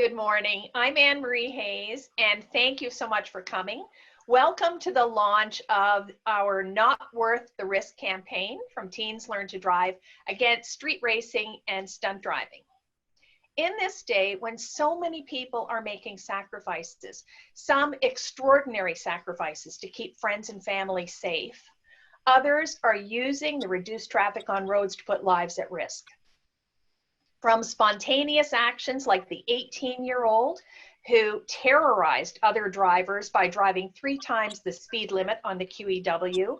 Good morning. I'm Anne-Marie Hayes, and thank you so much for coming. Welcome to the launch of our Not Worth the Risk campaign from Teens Learn to Drive against street racing and stunt driving. In this day, when so many people are making sacrifices, some extraordinary sacrifices to keep friends and family safe, others are using the reduced traffic on roads to put lives at risk. From spontaneous actions like the 18-year-old who terrorized other drivers by driving 3 times the speed limit on the QEW,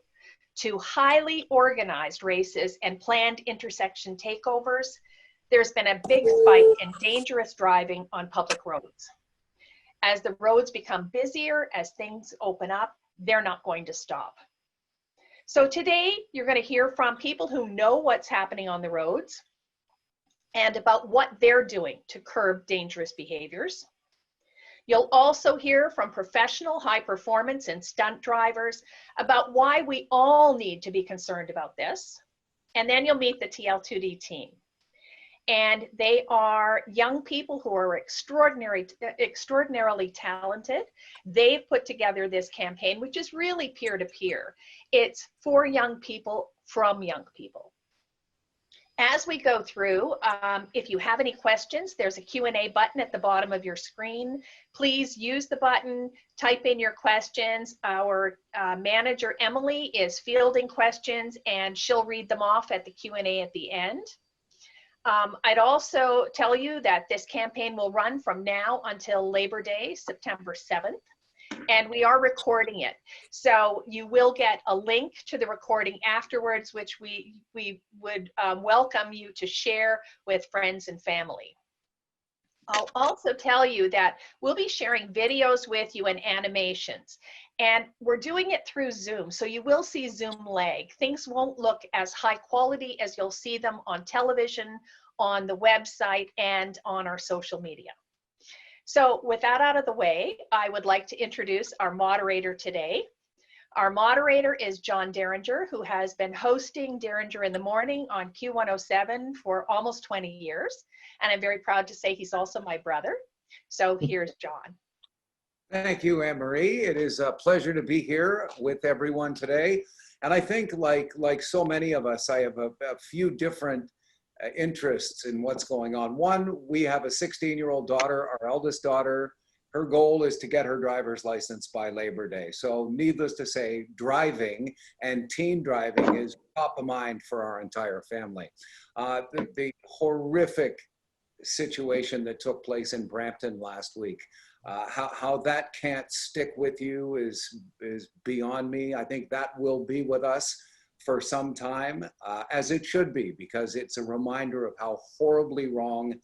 to highly organized races and planned intersection takeovers, there's been a big spike in dangerous driving on public roads. As the roads become busier, as things open up, they're not going to stop. So today, you're going to hear from people who know what's happening on the roads and about what they're doing to curb dangerous behaviors. You'll also hear from professional high performance and stunt drivers about why we all need to be concerned about this. And then you'll meet the TL2D team. And they are young people who are extraordinarily talented. They've put together this campaign, which is really peer-to-peer. It's for young people from young people. As we go through, if you have any questions, there's a Q&A button at the bottom of your screen. Please use the button, type in your questions. Our manager, Emily, is fielding questions, and she'll read them off at the Q&A at the end. I'd also tell you that this campaign will run from now until Labor Day, September 7th. And we are recording it. So you will get a link to the recording afterwards, which we would welcome you to share with friends and family. I'll also tell you that we'll be sharing videos with you and animations. And we're doing it through Zoom, so you will see Zoom lag. Things won't look as high quality as you'll see them on television, on the website, and on our social media. So with that out of the way, I would like to introduce our moderator today. Our moderator is John Derringer, who has been hosting Derringer in the Morning on Q107 for almost 20 years. And I'm very proud to say he's also my brother. So here's John. Thank you, Anne-Marie. It is a pleasure to be here with everyone today. And I think like so many of us, I have a few different interests in what's going on. One, we have a 16-year-old daughter, our eldest daughter. Her goal is to get her driver's license by Labor Day. So needless to say, driving and teen driving is top of mind for our entire family. The horrific situation that took place in Brampton last week, how that can't stick with you is beyond me. I think that will be with us for some time, as it should be, because it's a reminder of how horribly wrong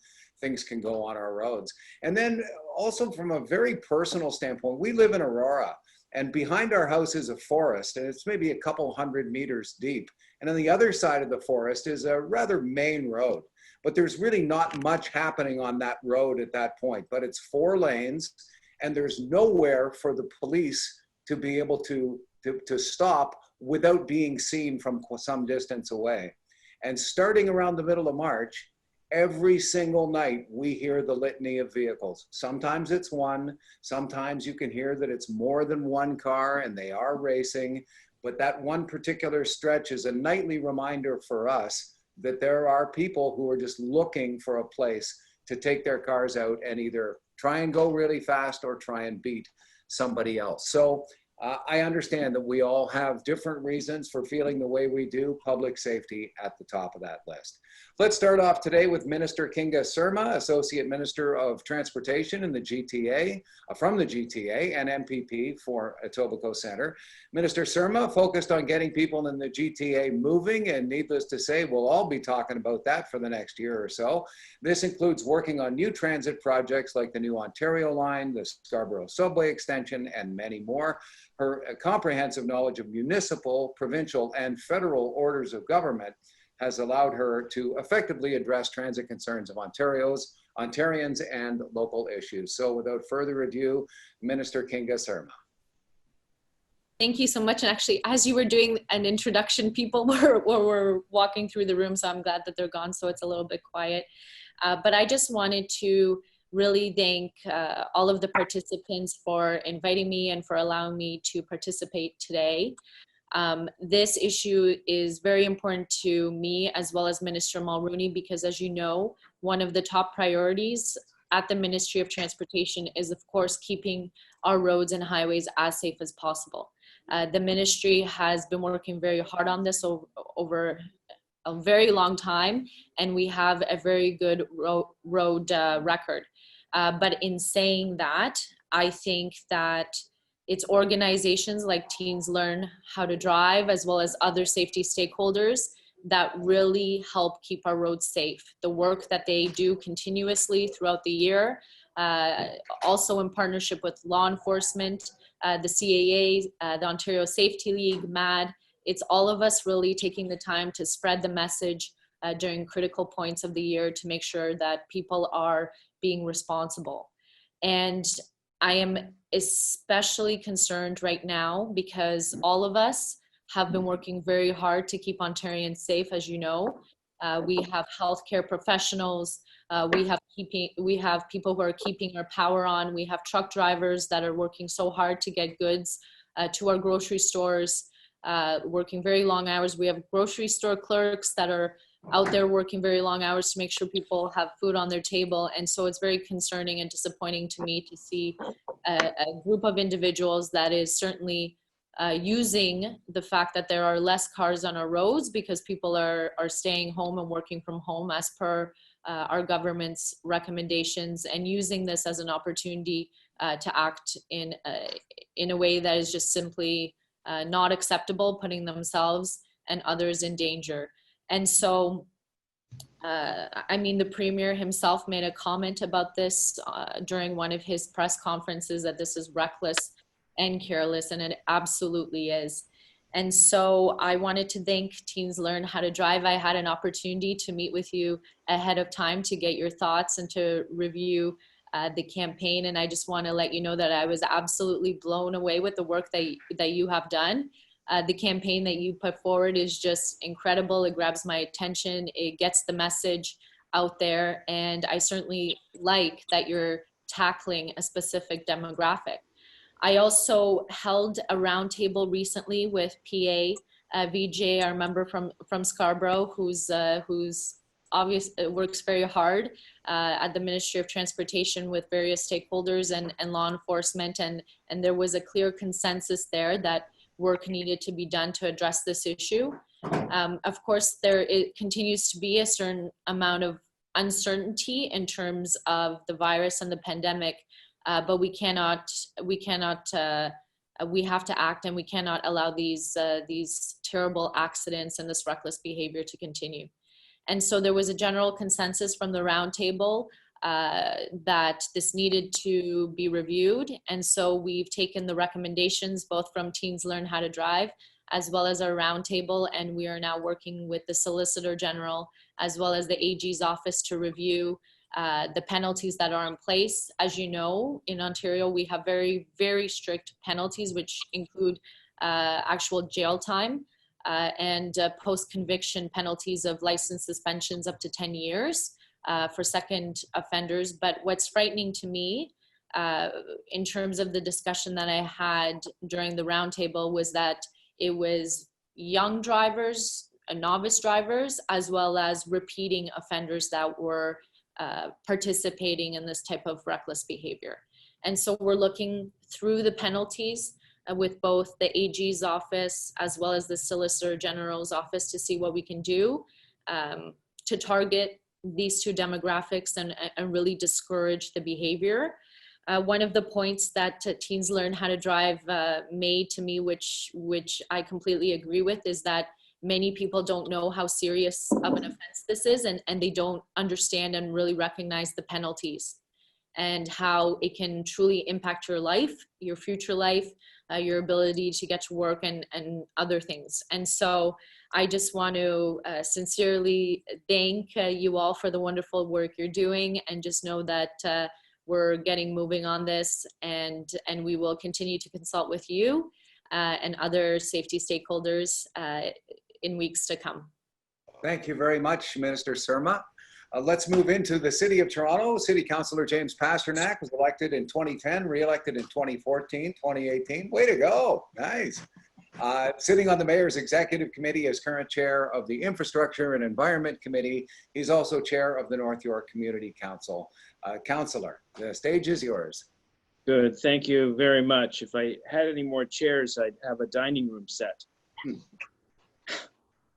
things can go on our roads. And then also from a very personal standpoint, we live in Aurora, and behind our house is a forest, and it's maybe a couple 100 meters deep. And on the other side of the forest is a rather main road, but there's really not much happening on that road at that point, but it's 4 lanes, and there's nowhere for the police to be able to stop without being seen from some distance away. And starting around the middle of March, every single night we hear the litany of vehicles. Sometimes it's one, sometimes you can hear that it's more than one car and they are racing, but that one particular stretch is a nightly reminder for us that there are people who are just looking for a place to take their cars out and either try and go really fast or try and beat somebody else. So I understand that we all have different reasons for feeling the way we do. Public safety at the top of that list. Let's start off today with Minister Kinga Surma, Associate Minister of Transportation in the GTA, from the GTA, and MPP for Etobicoke Centre. Minister Surma focused on getting people in the GTA moving, and needless to say, we'll all be talking about that for the next year or so. This includes working on new transit projects like the new Ontario line, the Scarborough subway extension, and many more. Her comprehensive knowledge of municipal, provincial, and federal orders of government has allowed her to effectively address transit concerns of Ontarians and local issues. So without further ado, Minister Kinga Surma. Thank you so much. And actually, as you were doing an introduction, people were walking through the room, so I'm glad that they're gone, so it's a little bit quiet. But I just wanted to really thank all of the participants for inviting me and for allowing me to participate today. This issue is very important to me as well as Minister Mulrooney, because as you know, one of the top priorities at the Ministry of Transportation is of course keeping our roads and highways as safe as possible. The ministry has been working very hard on this over a very long time, and we have a very good road record. But in saying that, I think that it's organizations like Teens Learn How to Drive, as well as other safety stakeholders, that really help keep our roads safe. The work that they do continuously throughout the year, also in partnership with law enforcement, the CAA, the Ontario Safety League, Mahad, it's all of us really taking the time to spread the message during critical points of the year to make sure that people are being responsible. And I am especially concerned right now because all of us have been working very hard to keep Ontarians safe, as you know. We have healthcare professionals, we have people who are keeping our power on, we have truck drivers that are working so hard to get goods to our grocery stores, working very long hours. We have grocery store clerks that are out there working very long hours to make sure people have food on their table. And so it's very concerning and disappointing to me to see a group of individuals that is certainly using the fact that there are less cars on our roads because people are staying home and working from home as per our government's recommendations, and using this as an opportunity to act in a way that is just simply not acceptable, putting themselves and others in danger. And so, I mean, the Premier himself made a comment about this during one of his press conferences, that this is reckless and careless, and it absolutely is. And so I wanted to thank Teens Learn How to Drive. I had an opportunity to meet with you ahead of time to get your thoughts and to review the campaign. And I just want to let you know that I was absolutely blown away with the work that you have done. The campaign that you put forward is just incredible. It grabs my attention. It gets the message out there. And I certainly like that you're tackling a specific demographic. I also held a roundtable recently with PA VJ, our member from Scarborough, who's obviously works very hard at the Ministry of Transportation with various stakeholders and law enforcement. And there was a clear consensus there that work needed to be done to address this issue. Of course, it continues to be a certain amount of uncertainty in terms of the virus and the pandemic, but we have to act, and we cannot allow these terrible accidents and this reckless behavior to continue. And so there was a general consensus from the roundtable that this needed to be reviewed. And so we've taken the recommendations both from Teens Learn How to Drive as well as our roundtable, and we are now working with the Solicitor General as well as the AG's office to review the penalties that are in place. As you know, in Ontario, we have very, very strict penalties, which include actual jail time and post-conviction penalties of license suspensions up to 10 years. For second offenders. But what's frightening to me in terms of the discussion that I had during the roundtable was that it was young drivers, novice drivers, as well as repeating offenders that were participating in this type of reckless behavior. And so we're looking through the penalties with both the AG's office as well as the Solicitor General's office to see what we can do to target these two demographics and really discourage the behavior. One of the points that Teens Learn How to Drive made to me, which I completely agree with, is that many people don't know how serious of an offense this is, and they don't understand and really recognize the penalties and how it can truly impact your life, your future life, your ability to get to work and other things. And so I just want to sincerely thank you all for the wonderful work you're doing, and just know that we're getting moving on this, and we will continue to consult with you and other safety stakeholders in weeks to come. Thank you very much, Minister Surma. Let's move into the City of Toronto. City Councillor James Pasternak was elected in 2010, re-elected in 2014, 2018. Way to go. Nice. Sitting on the Mayor's Executive Committee as current chair of the Infrastructure and Environment Committee. He's also chair of the North York Community Council. Councillor, the stage is yours. Good, thank you very much. If I had any more chairs, I'd have a dining room set.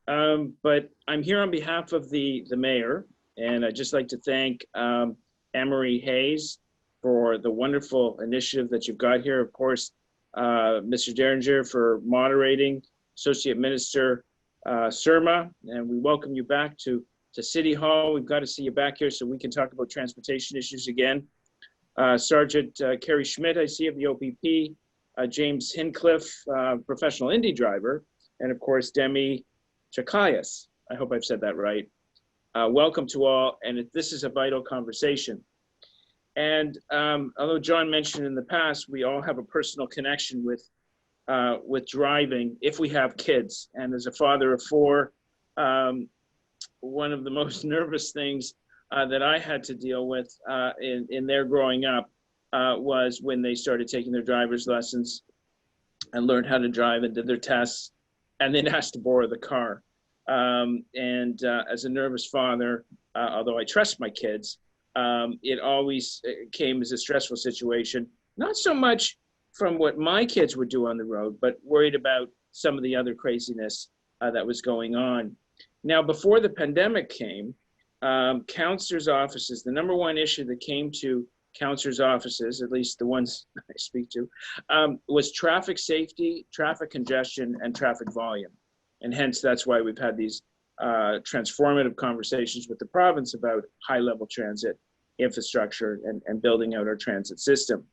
But I'm here on behalf of the mayor, and I'd just like to thank Anne-Marie Hayes for the wonderful initiative that you've got here. Of course, Mr. Derringer for moderating, Associate Minister Surma, and we welcome you back to City Hall. We've got to see you back here so we can talk about transportation issues again. Sergeant Kerry Schmidt, I see of the OPP, James Hincliffe, professional Indy driver, and of course, Demi Chalkias. I hope I've said that right. Welcome to all, and this is a vital conversation. And although John mentioned in the past, we all have a personal connection with driving if we have kids. And as a father of four, one of the most nervous things that I had to deal with in their growing up was when they started taking their driver's lessons and learned how to drive and did their tests and then asked to borrow the car. As a nervous father, although I trust my kids, it always came as a stressful situation, not so much from what my kids would do on the road, but worried about some of the other craziness that was going on. Now, before the pandemic came, counselors' offices, the number one issue that came to counselors' offices, at least the ones I speak to, was traffic safety, traffic congestion, and traffic volume. And hence, that's why we've had these transformative conversations with the province about high-level transit infrastructure and building out our transit system.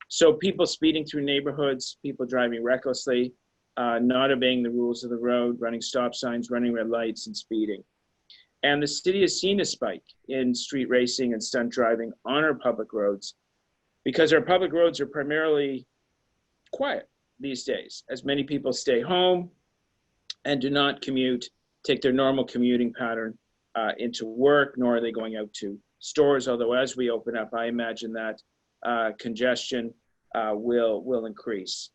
So people speeding through neighborhoods, people driving recklessly, not obeying the rules of the road, running stop signs, running red lights, and speeding. And the city has seen a spike in street racing and stunt driving on our public roads because our public roads are primarily quiet these days, as many people stay home and do not commute, take their normal commuting pattern into work, nor are they going out to stores. Although as we open up, I imagine that congestion will increase.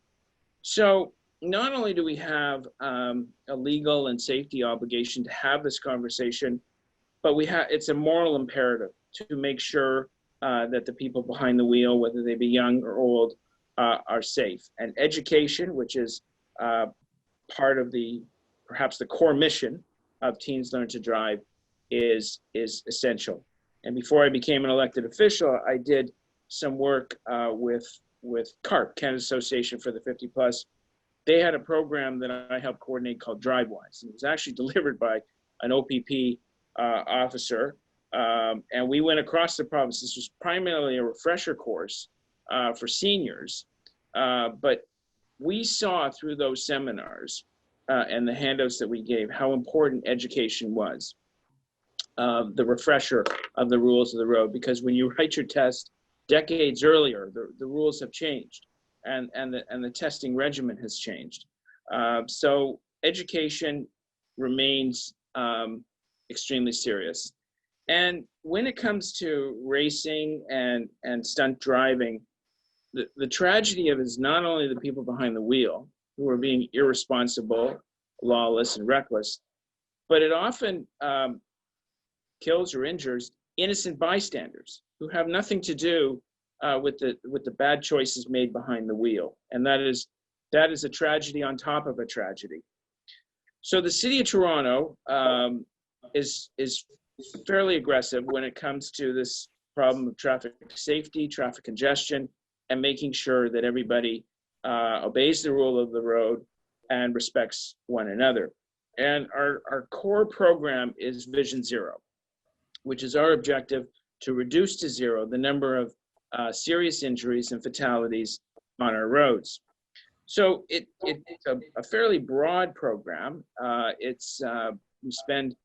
So not only do we have a legal and safety obligation to have this conversation, but it's a moral imperative to make sure that the people behind the wheel, whether they be young or old, are safe. And education, which is part of perhaps the core mission of Teens Learn to Drive, is essential. And before I became an elected official, I did some work with CARP, Canada Association for the 50 Plus. They had a program that I helped coordinate called DriveWise. And it was actually delivered by an OPP officer. And we went across the province. This was primarily a refresher course for seniors. But we saw through those seminars and the handouts that we gave how important education was. The refresher of the rules of the road, because when you write your test decades earlier, the rules have changed and the testing regimen has changed. So education remains extremely serious. And when it comes to racing and stunt driving, the tragedy of it is not only the people behind the wheel who are being irresponsible, lawless, and reckless, but it often kills or injures innocent bystanders who have nothing to do with the bad choices made behind the wheel. And that is a tragedy on top of a tragedy. So the City of Toronto is fairly aggressive when it comes to this problem of traffic safety, traffic congestion, and making sure that everybody obeys the rule of the road and respects one another. And our core program is Vision Zero, which is our objective to reduce to zero the number of serious injuries and fatalities on our roads. So it's a fairly broad program. We spend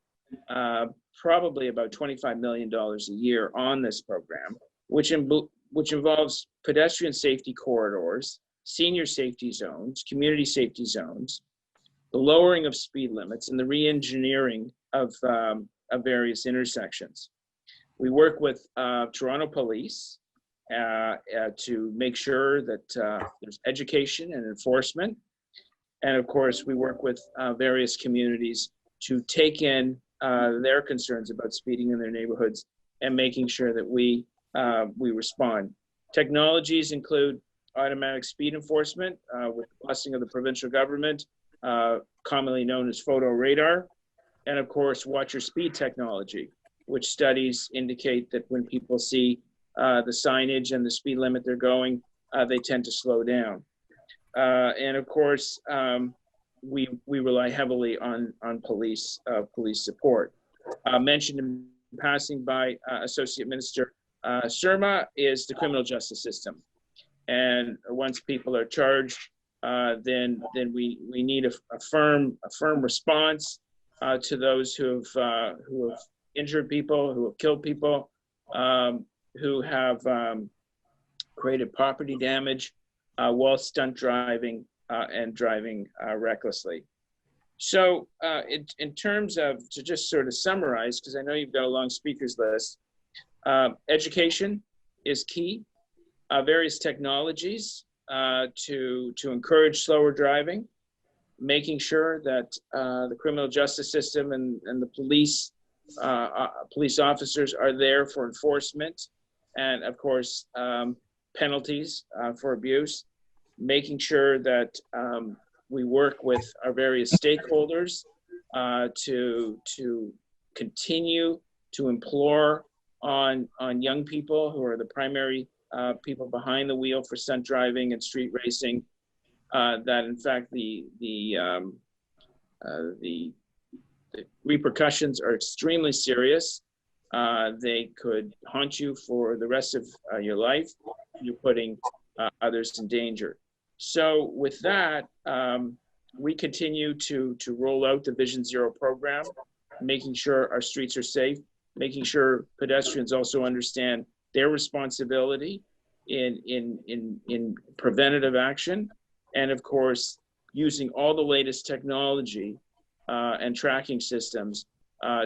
probably about $25 million a year on this program, which involves pedestrian safety corridors, senior safety zones, community safety zones, the lowering of speed limits, and the re-engineering of various intersections. We work with Toronto Police to make sure that there's education and enforcement. And of course, we work with various communities to take in their concerns about speeding in their neighborhoods and making sure that we respond. Technologies include automatic speed enforcement with the blessing of the provincial government, commonly known as photo radar, and of course, watch your speed technology, which studies indicate that when people see the signage and the speed limit they're going, they tend to slow down. And of course, we rely heavily on police support. Mentioned in passing by Associate Minister Surma is the criminal justice system. And once people are charged, then we need a firm response to those who have injured people, who have killed people, who have created property damage while stunt driving and driving recklessly. So in terms of, to just sort of summarize, because I know you've got a long speakers list, education is key. Various technologies to encourage slower driving, making sure that the criminal justice system and the police officers are there for enforcement, and of course penalties for abuse, making sure that we work with our various stakeholders to continue to implore on young people who are the primary people behind the wheel for stunt driving and street racing, that in fact the repercussions are extremely serious. They could haunt you for the rest of your life. You're putting others in danger. So with that, we continue to roll out the Vision Zero program, making sure our streets are safe, making sure pedestrians also understand their responsibility in preventative action, and of course, using all the latest technology and tracking systems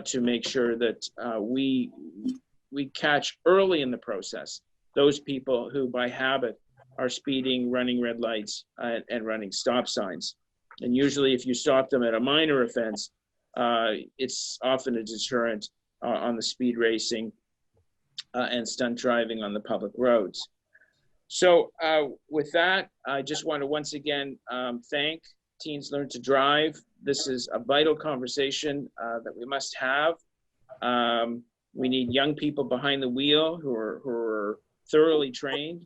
to make sure that we catch early in the process those people who by habit are speeding, running red lights, and running stop signs. And usually if you stop them at a minor offense, it's often a deterrent on the speed racing and stunt driving on the public roads. So with that, I just want to once again thank Teens Learn to Drive. This is a vital conversation that we must have. We need young people behind the wheel who are thoroughly trained,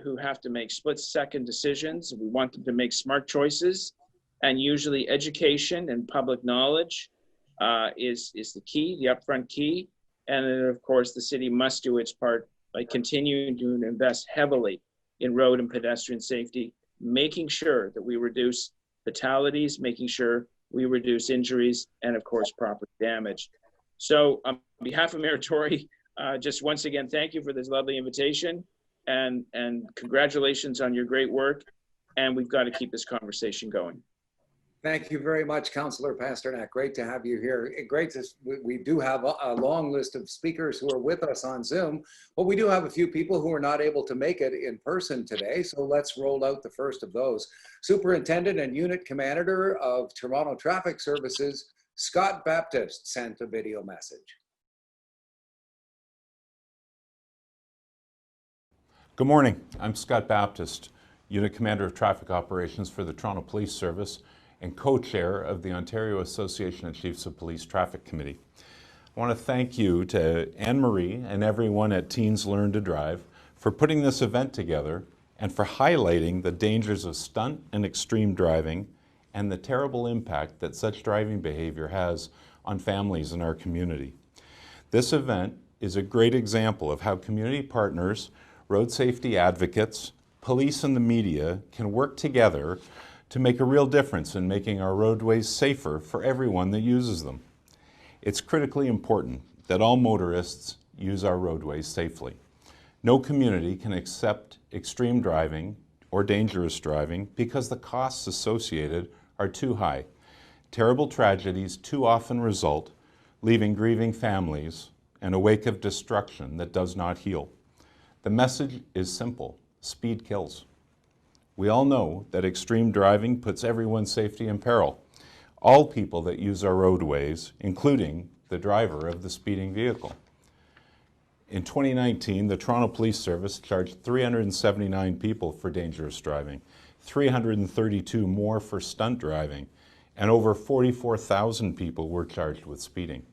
who have to make split-second decisions. We want them to make smart choices, and usually education and public knowledge is the key, the upfront key. And then of course the city must do its part by continuing to invest heavily in road and pedestrian safety, making sure that we reduce fatalities, making sure we reduce injuries, and of course property damage. So on behalf of Mayor Tory, just once again, thank you for this lovely invitation, and congratulations on your great work. And we've got to keep this conversation going. Thank you very much, Councillor Pasternak. Great to have you here. Great to, we do have a long list of speakers who are with us on Zoom, but we do have a few people who are not able to make it in person today. So let's roll out the first of those. Superintendent and Unit Commander of Toronto Traffic Services, Scott Baptist, sent a video message. Good morning. I'm Scott Baptist, Unit Commander of Traffic Operations for the Toronto Police Service and co-chair of the Ontario Association of Chiefs of Police Traffic Committee. I want to thank you to Anne-Marie and everyone at Teens Learn to Drive for putting this event together and for highlighting the dangers of stunt and extreme driving and the terrible impact that such driving behavior has on families in our community. This event is a great example of how community partners, road safety advocates, police and the media can work together to make a real difference in making our roadways safer for everyone that uses them. It's critically important that all motorists use our roadways safely. No community can accept extreme driving or dangerous driving because the costs associated are too high. Terrible tragedies too often result, leaving grieving families and a wake of destruction that does not heal. The message is simple: speed kills. We all know that extreme driving puts everyone's safety in peril. All people that use our roadways, including the driver of the speeding vehicle. In 2019, the Toronto Police Service charged 379 people for dangerous driving, 332 more for stunt driving, and over 44,000 people were charged with speeding.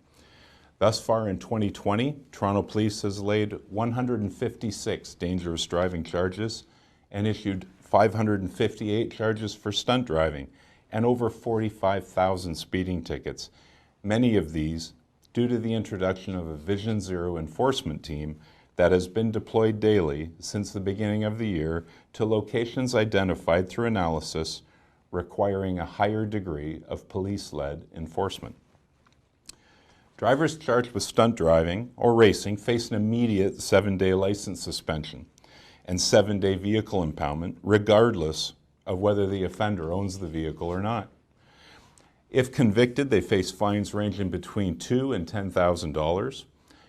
Thus far in 2020, Toronto Police has laid 156 dangerous driving charges and issued 558 charges for stunt driving and over 45,000 speeding tickets, many of these due to the introduction of a Vision Zero enforcement team that has been deployed daily since the beginning of the year to locations identified through analysis requiring a higher degree of police-led enforcement. Drivers charged with stunt driving or racing face an immediate 7-day license suspension and 7-day vehicle impoundment, regardless of whether the offender owns the vehicle or not. If convicted, they face fines ranging between $2,000 and $10,000.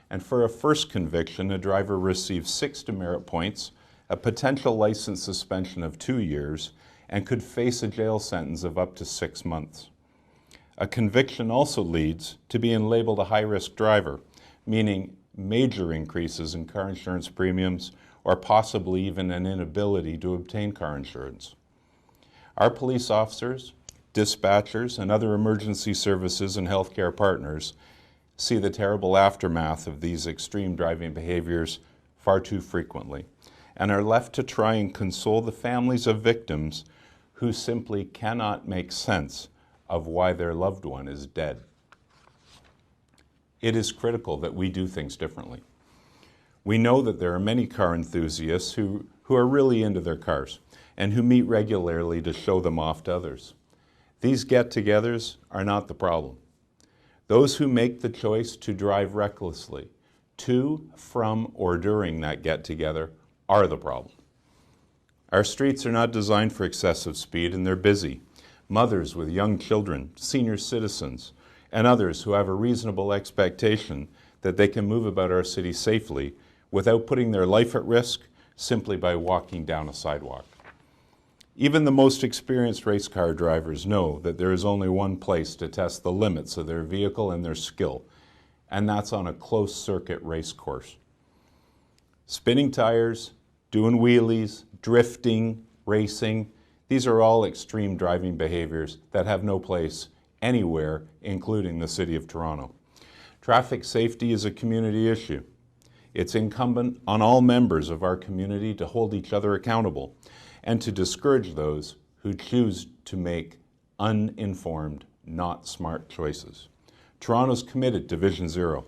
And for a first conviction, a driver receives 6 demerit points, a potential license suspension of 2 years, and could face a jail sentence of up to 6 months. A conviction also leads to being labeled a high-risk driver, meaning major increases in car insurance premiums or possibly even an inability to obtain car insurance. Our police officers, dispatchers, and other emergency services and healthcare partners see the terrible aftermath of these extreme driving behaviors far too frequently and are left to try and console the families of victims who simply cannot make sense of why their loved one is dead. It is critical that we do things differently. We know that there are many car enthusiasts who are really into their cars and who meet regularly to show them off to others. These get-togethers are not the problem. Those who make the choice to drive recklessly to, from, or during that get-together are the problem. Our streets are not designed for excessive speed, and they're busy. Mothers with young children, senior citizens, and others who have a reasonable expectation that they can move about our city safely without putting their life at risk simply by walking down a sidewalk. Even the most experienced race car drivers know that there is only one place to test the limits of their vehicle and their skill, and that's on a closed-circuit race course. Spinning tires, doing wheelies, drifting, racing, these are all extreme driving behaviors that have no place anywhere, including the City of Toronto. Traffic safety is a community issue. It's incumbent on all members of our community to hold each other accountable and to discourage those who choose to make uninformed, not smart choices. Toronto's committed to Vision Zero.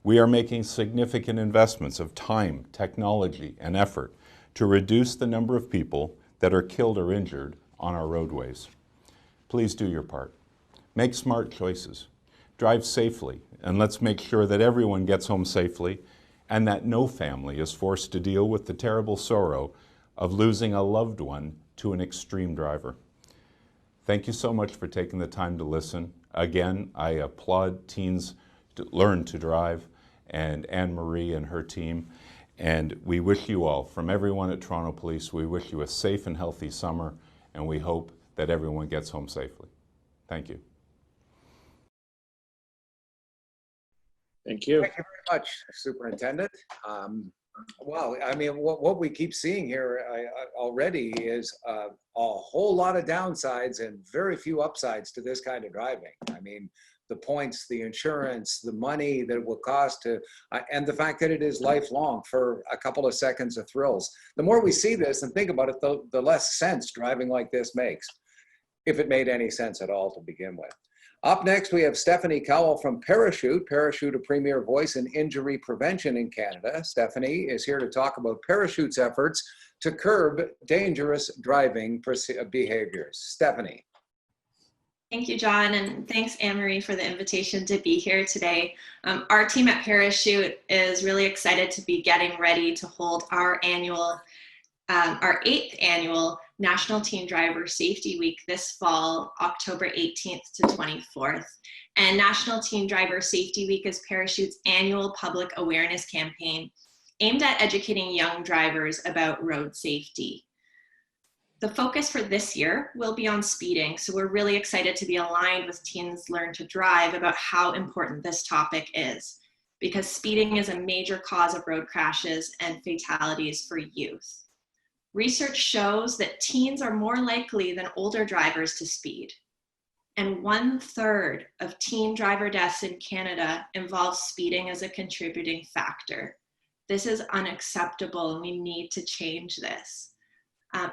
We are making significant investments of time, technology, and effort to reduce the number of people that are killed or injured on our roadways. Please do your part. Make smart choices. Drive safely, and let's make sure that everyone gets home safely and that no family is forced to deal with the terrible sorrow of losing a loved one to an extreme driver. Thank you so much for taking the time to listen. Again, I applaud Teens to Learn to Drive and Anne-Marie and her team. And we wish you all, from everyone at Toronto Police, we wish you a safe and healthy summer, and we hope that everyone gets home safely. Thank you. Thank you. Thank you very much, Superintendent. Well, I mean, what we keep seeing here already is a whole lot of downsides and very few upsides to this kind of driving. I mean, the points, the insurance, the money that it will cost to, and the fact that it is lifelong for a couple of seconds of thrills. The more we see this and think about it, the less sense driving like this makes, if it made any sense at all to begin with. Up next, we have Stephanie Cowle from Parachute, a premier voice in injury prevention in Canada. Stephanie is here to talk about Parachute's efforts to curb dangerous driving behaviors. Stephanie. Thank you, John, and thanks, Anne-Marie, for the invitation to be here today. Our team at Parachute is really excited to be getting ready to hold our 8th annual National Teen Driver Safety Week this fall, October 18th to 24th. And National Teen Driver Safety Week is Parachute's annual public awareness campaign aimed at educating young drivers about road safety. The focus for this year will be on speeding, so we're really excited to be aligned with Teens Learn to Drive about how important this topic is, because speeding is a major cause of road crashes and fatalities for youth. Research shows that teens are more likely than older drivers to speed, and 1/3 of teen driver deaths in Canada involve speeding as a contributing factor. This is unacceptable, and we need to change this.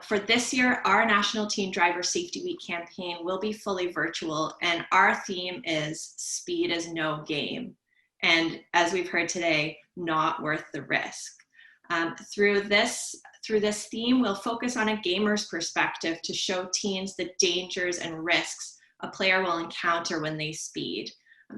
For this year, our National Teen Driver Safety Week campaign will be fully virtual, and our theme is speed is no game. And as we've heard today, not worth the risk. Through this theme, we'll focus on a gamer's perspective to show teens the dangers and risks a player will encounter when they speed.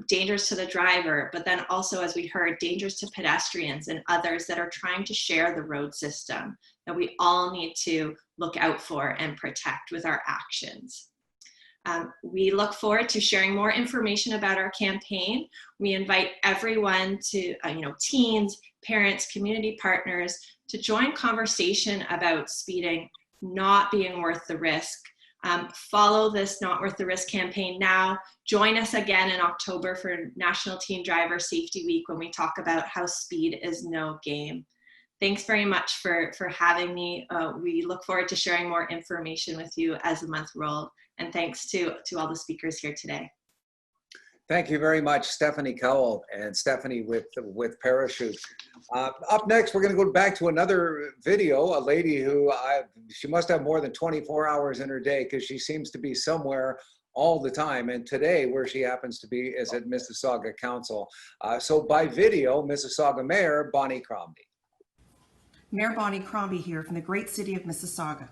Dangers to the driver, but then also, as we heard, dangers to pedestrians and others that are trying to share the road system that we all need to look out for and protect with our actions. We look forward to sharing more information about our campaign. We invite everyone to, teens, parents, community partners, to join conversation about speeding not being worth the risk. Follow this Not Worth the Risk campaign now. Join us again in October for National Teen Driver Safety Week when we talk about how speed is no game. Thanks very much for having me. We look forward to sharing more information with you as the month rolls. And thanks to all the speakers here today. Thank you very much, Stephanie Cowle and Stephanie with Parachute. Up next, we're going to go back to another video, a lady who she must have more than 24 hours in her day because she seems to be somewhere all the time. And today, where she happens to be is at Mississauga Council. So by video, Mississauga Mayor Bonnie Crombie. Mayor Bonnie Crombie here from the great city of Mississauga.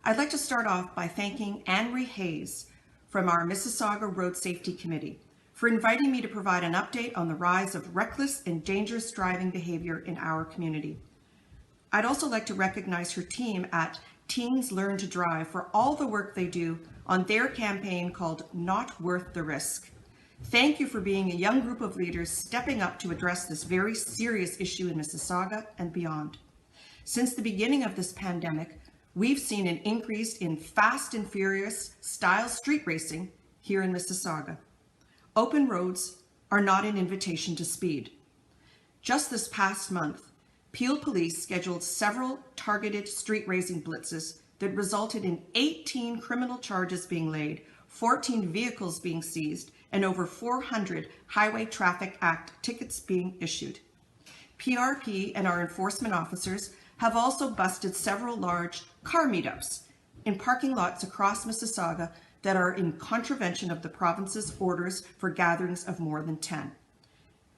I'd like to start off by thanking Anne-Marie Hayes from our Mississauga Road Safety Committee for inviting me to provide an update on the rise of reckless and dangerous driving behavior in our community. I'd also like to recognize her team at Teens Learn to Drive for all the work they do on their campaign called Not Worth the Risk. Thank you for being a young group of leaders stepping up to address this very serious issue in Mississauga and beyond. Since the beginning of this pandemic, we've seen an increase in fast and furious style street racing here in Mississauga. Open roads are not an invitation to speed. Just this past month, Peel Police scheduled several targeted street racing blitzes that resulted in 18 criminal charges being laid, 14 vehicles being seized, and over 400 Highway Traffic Act tickets being issued. PRP and our enforcement officers have also busted several large car meetups in parking lots across Mississauga that are in contravention of the province's orders for gatherings of more than 10.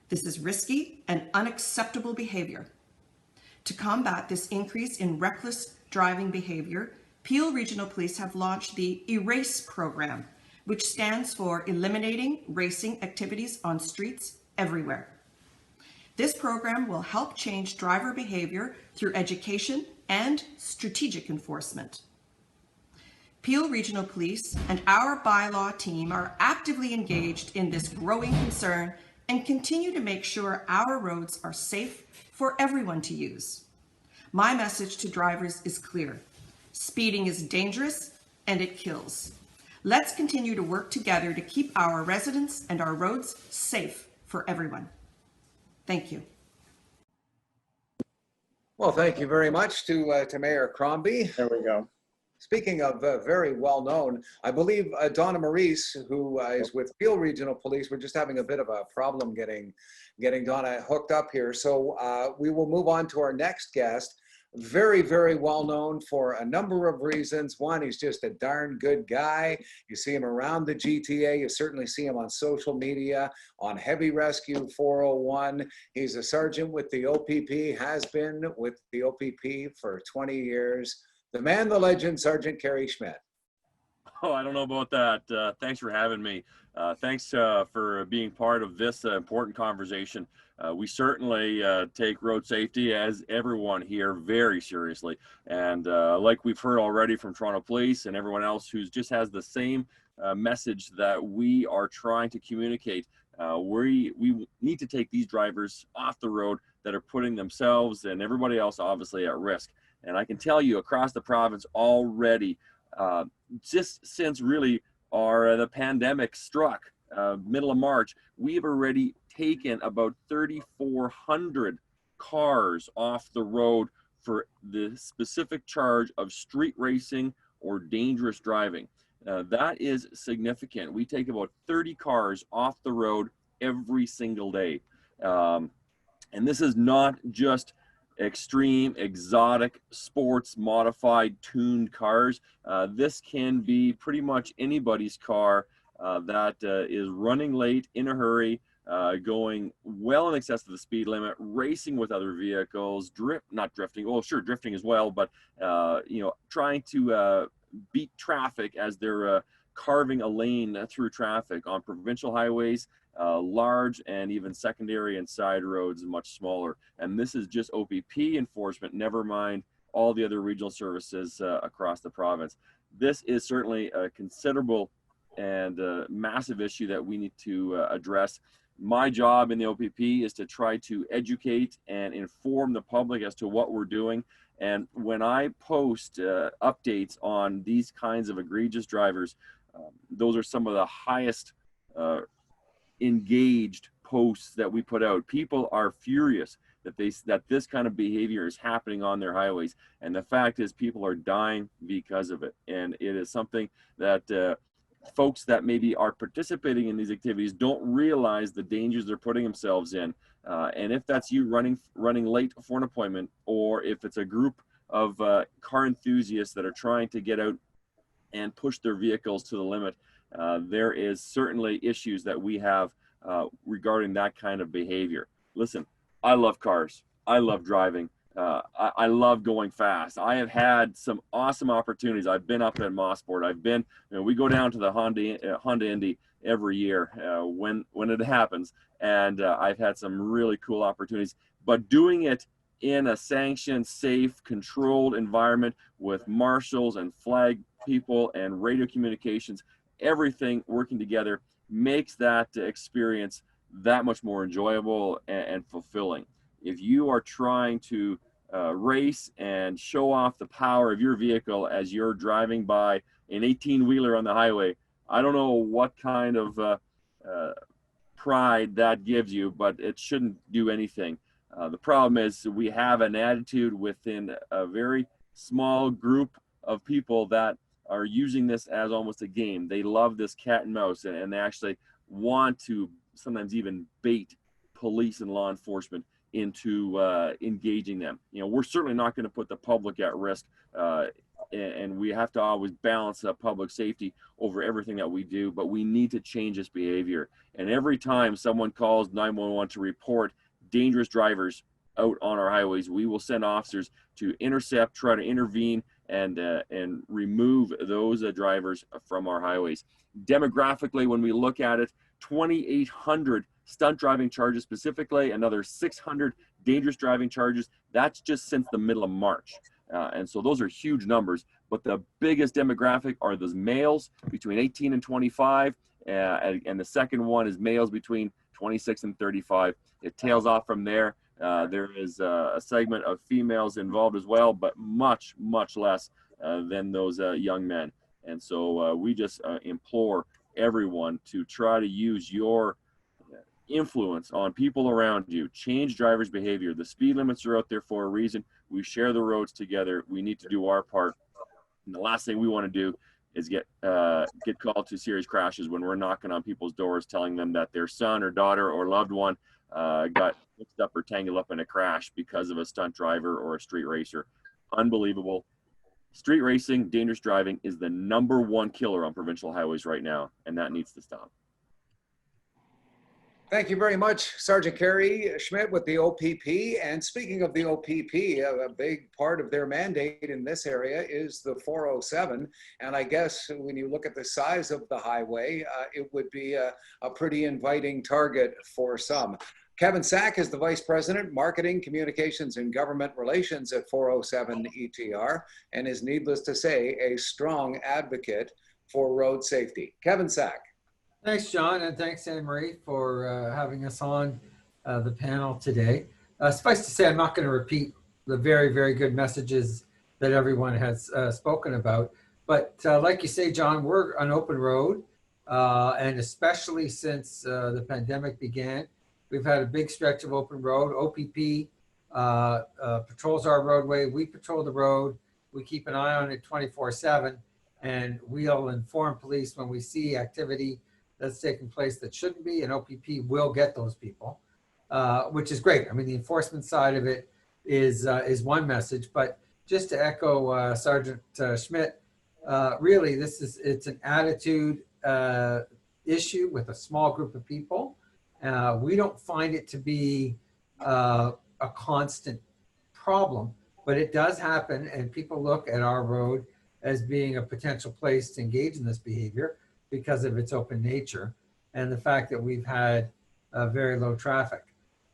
This is risky and unacceptable behavior. To combat this increase in reckless driving behavior, Peel Regional Police have launched the ERASE program, which stands for Eliminating Racing Activities on Streets Everywhere. This program will help change driver behavior through education and strategic enforcement. Peel Regional Police and our bylaw team are actively engaged in this growing concern and continue to make sure our roads are safe for everyone to use. My message to drivers is clear. Speeding is dangerous and it kills. Let's continue to work together to keep our residents and our roads safe for everyone. Thank you. Well, thank you very much to Mayor Crombie. There we go. Speaking of very well-known, I believe Donna Maurice, who is with Peel Regional Police, we're just having a bit of a problem getting Donna hooked up here. So we will move on to our next guest. Very, very well-known for a number of reasons. One, he's just a darn good guy. You see him around the GTA. You certainly see him on social media, on Heavy Rescue 401. He's a sergeant with the OPP, has been with the OPP for 20 years. The man, the legend, Sergeant Kerry Schmidt. Oh, I don't know about that. Thanks for having me. Thanks for being part of this important conversation. We certainly take road safety, as everyone here, very seriously. And like we've heard already from Toronto Police and everyone else who just has the same message that we are trying to communicate, we need to take these drivers off the road that are putting themselves and everybody else obviously at risk. And I can tell you across the province already, just since really the pandemic struck, middle of March, we've already taken about 3,400 cars off the road for the specific charge of street racing or dangerous driving. That is significant. We take about 30 cars off the road every single day. And this is not just extreme, exotic, sports, modified, tuned cars. This can be pretty much anybody's car that is running late, in a hurry, going well in excess of the speed limit, racing with other vehicles, not drifting, well, sure, drifting as well, but, you know, trying to beat traffic as they're carving a lane through traffic on provincial highways, large and even secondary and side roads much smaller. And this is just OPP enforcement, never mind all the other regional services across the province. This is certainly a considerable and massive issue that we need to address. My job in the OPP is to try to educate and inform the public as to what we're doing. And when I post updates on these kinds of egregious drivers, those are some of the highest engaged posts that we put out. People are furious that this kind of behavior is happening on their highways, and the fact is people are dying because of it. And it is something that folks that maybe are participating in these activities don't realize the dangers they're putting themselves in. And if that's you running late for an appointment, or if it's a group of car enthusiasts that are trying to get out and push their vehicles to the limit, there is certainly issues that we have regarding that kind of behavior. Listen, I love cars. I love driving. I love going fast. I have had some awesome opportunities. I've been up at Mosport. I've been, you know, we go down to the Honda Indy every year when it happens, and I've had some really cool opportunities. But doing it in a sanctioned, safe, controlled environment with marshals and flag people and radio communications, everything working together makes that experience that much more enjoyable and fulfilling. If you are trying to race and show off the power of your vehicle as you're driving by an 18-wheeler on the highway, I don't know what kind of pride that gives you, but it shouldn't do anything. The problem is we have an attitude within a very small group of people that are using this as almost a game. They love this cat and mouse, and they actually want to sometimes even bait police and law enforcement into engaging them. You know, we're certainly not going to put the public at risk, and we have to always balance public safety over everything that we do, but we need to change this behavior. And every time someone calls 911 to report dangerous drivers out on our highways, we will send officers to intercept, try to intervene, and remove those drivers from our highways. Demographically, when we look at it, 2,800 stunt driving charges specifically, another 600 dangerous driving charges. That's just since the middle of March. And so those are huge numbers, but the biggest demographic are those males between 18 and 25, and the second one is males between 26 and 35. It tails off from there. There is a segment of females involved as well, but much, much less than those young men. And so we just implore everyone to try to use your influence on people around you. Change drivers' behavior. The speed limits are out there for a reason. We share the roads together. We need to do our part. And the last thing we want to do is get called to serious crashes when we're knocking on people's doors telling them that their son or daughter or loved one got mixed up or tangled up in a crash because of a stunt driver or a street racer. Unbelievable. Street racing, dangerous driving is the #1 killer on provincial highways right now, and that needs to stop. Thank you very much, Sergeant Kerry Schmidt with the OPP. And speaking of the OPP, a big part of their mandate in this area is the 407. And I guess when you look at the size of the highway, it would be a pretty inviting target for some. Kevin Sack is the Vice President, Marketing, Communications, and Government Relations at 407 ETR, and is, needless to say, a strong advocate for road safety. Kevin Sack. Thanks, John, and thanks, Anne-Marie, for having us on the panel today. Suffice to say, I'm not going to repeat the very, very good messages that everyone has spoken about. But like you say, John, we're an open road, and especially since the pandemic began, we've had a big stretch of open road. OPP patrols our roadway. We patrol the road. We keep an eye on it 24/7, and we'll inform police when we see activity that's taking place that shouldn't be, and OPP will get those people, which is great. I mean, the enforcement side of it is one message, but just to echo Sergeant Schmidt, really it's an attitude issue with a small group of people. We don't find it to be a constant problem, but it does happen, and people look at our road as being a potential place to engage in this behavior because of its open nature and the fact that we've had very low traffic.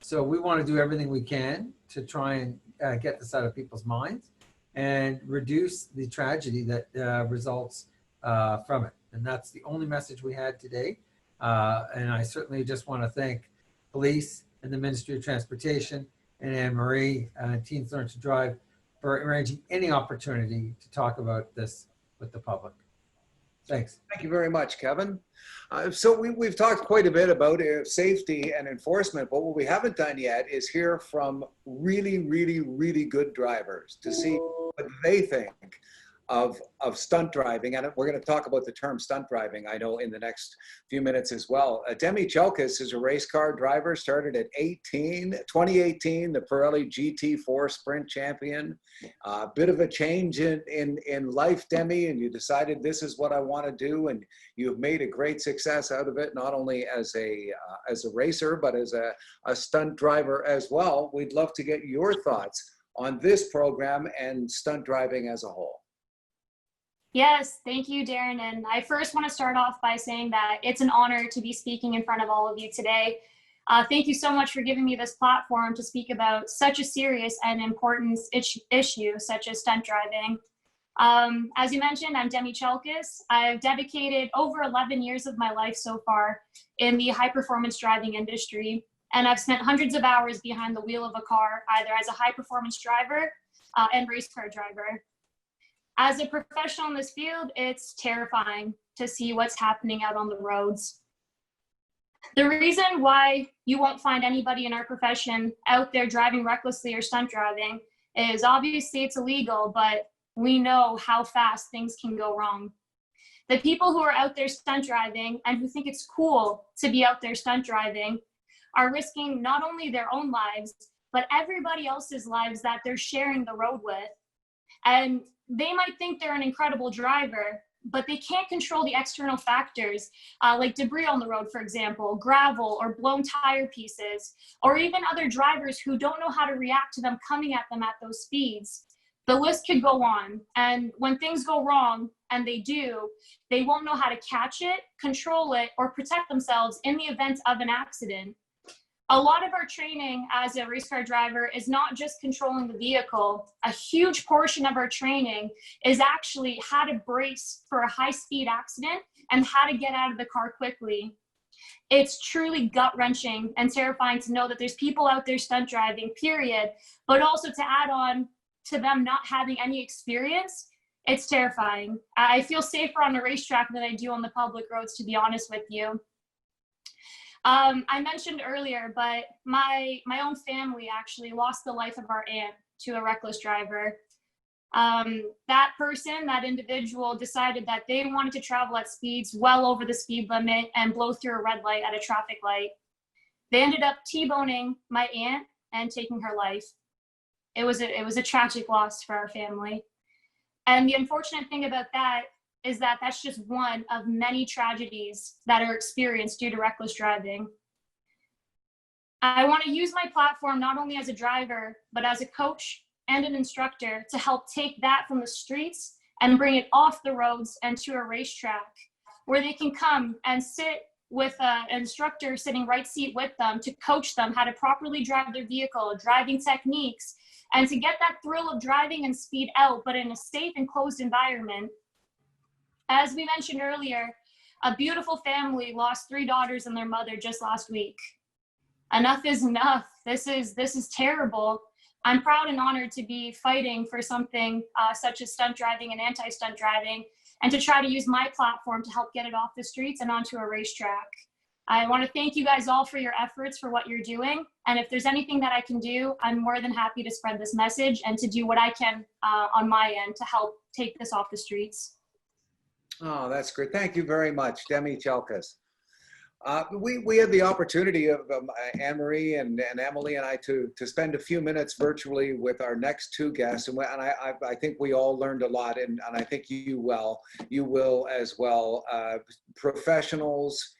So we want to do everything we can to try and get this out of people's minds and reduce the tragedy that results from it. And that's the only message we had today. And I certainly just want to thank police and the Ministry of Transportation and Anne-Marie and Teens Learn to Drive for arranging any opportunity to talk about this with the public. Thanks. Thank you very much, Kevin. So we've talked quite a bit about safety and enforcement, but what we haven't done yet is hear from really, really, really good drivers to see what they think of stunt driving. And we're going to talk about the term stunt driving, I know, in the next few minutes as well. Demi Chalkias is a race car driver, started at 2018, the Pirelli GT4 Sprint champion. A bit of a change in life, Demi, and you decided this is what I want to do, and you've made a great success out of it, not only as a racer, but as a stunt driver as well. We'd love to get your thoughts on this program and stunt driving as a whole. Yes, thank you, Darren. And I first want to start off by saying that it's an honor to be speaking in front of all of you today. Thank you so much for giving me this platform to speak about such a serious and important issue such as stunt driving. As you mentioned, I'm Demi Chalkias. I've dedicated over 11 years of my life so far in the high-performance driving industry, and I've spent hundreds of hours behind the wheel of a car, either as a high-performance driver and race car driver. As a professional in this field, it's terrifying to see what's happening out on the roads. The reason why you won't find anybody in our profession out there driving recklessly or stunt driving is obviously it's illegal, but we know how fast things can go wrong. The people who are out there stunt driving and who think it's cool to be out there stunt driving are risking not only their own lives, but everybody else's lives that they're sharing the road with. And they might think they're an incredible driver, but they can't control the external factors like debris on the road, for example, gravel or blown tire pieces, or even other drivers who don't know how to react to them coming at them at those speeds. The list could go on. And when things go wrong, and they do, they won't know how to catch it, control it, or protect themselves in the event of an accident. A lot of our training as a race car driver is not just controlling the vehicle. A huge portion of our training is actually how to brace for a high-speed accident and how to get out of the car quickly. It's truly gut-wrenching and terrifying to know that there's people out there stunt driving, period, but also to add on to them not having any experience, it's terrifying. I feel safer on a racetrack than I do on the public roads, to be honest with you. I mentioned earlier, but my own family actually lost the life of our aunt to a reckless driver. That person, that individual, decided that they wanted to travel at speeds well over the speed limit and blow through a red light at a traffic light. They ended up T-boning my aunt and taking her life. It was a tragic loss for our family. And the unfortunate thing about that is that that's just one of many tragedies that are experienced due to reckless driving. I want to use my platform not only as a driver, but as a coach and an instructor to help take that from the streets and bring it off the roads and to a racetrack where they can come and sit with an instructor sitting right seat with them to coach them how to properly drive their vehicle, driving techniques, and to get that thrill of driving and speed out, but in a safe and closed environment. As we mentioned earlier, a beautiful family lost 3 daughters and their mother just last week. Enough is enough. This is terrible. I'm proud and honored to be fighting for something such as stunt driving and anti-stunt driving, and to try to use my platform to help get it off the streets and onto a racetrack. I want to thank you guys all for your efforts, for what you're doing. And if there's anything that I can do, I'm more than happy to spread this message and to do what I can on my end to help take this off the streets. Oh, that's great. Thank you very much, Demi, Chalkias. We had the opportunity of Anne-Marie and Emily and I to spend a few minutes virtually with our next 2 guests, and I think we all learned a lot, and I think you will as well. Professionals,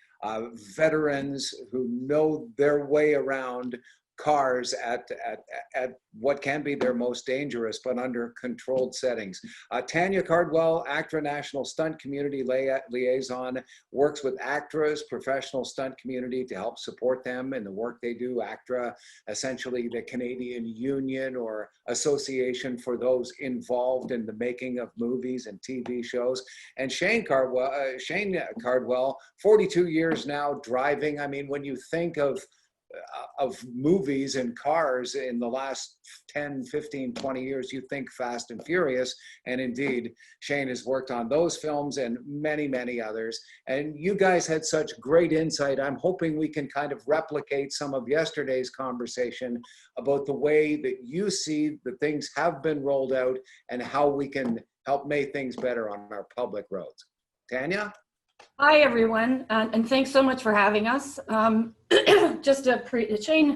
veterans who know their way around cars at what can be their most dangerous, but under controlled settings. Tania Cardwell, ACTRA National Stunt Community Liaison, works with ACTRA's professional stunt community to help support them in the work they do. ACTRA, essentially the Canadian Union or Association for those involved in the making of movies and TV shows. And Shane Cardwell, 42 years now driving. I mean, when you think of movies and cars in the last 10, 15, 20 years, you think Fast and Furious. And indeed, Shane has worked on those films and many, many others. And you guys had such great insight. I'm hoping we can kind of replicate some of yesterday's conversation about the way that you see that things have been rolled out and how we can help make things better on our public roads. Tania? Hi, everyone, and thanks so much for having us. Shane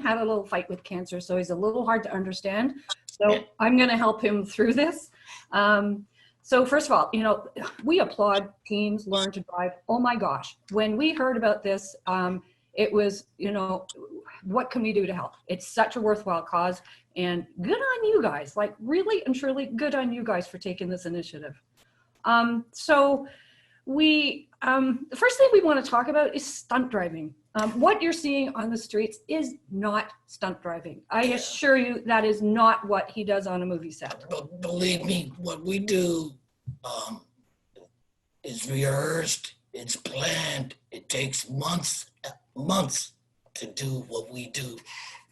had a little fight with cancer, so he's a little hard to understand. So I'm going to help him through this. So first of all, we applaud teens learn to drive. Oh my gosh, when we heard about this, it was, what can we do to help? It's such a worthwhile cause, and good on you guys. Like, really and truly good on you guys for taking this initiative. The first thing we want to talk about is stunt driving. What you're seeing on the streets is not stunt driving. I assure you that is not what he does on a movie set. But believe me, what we do is rehearsed, it's planned. It takes months to do what we do,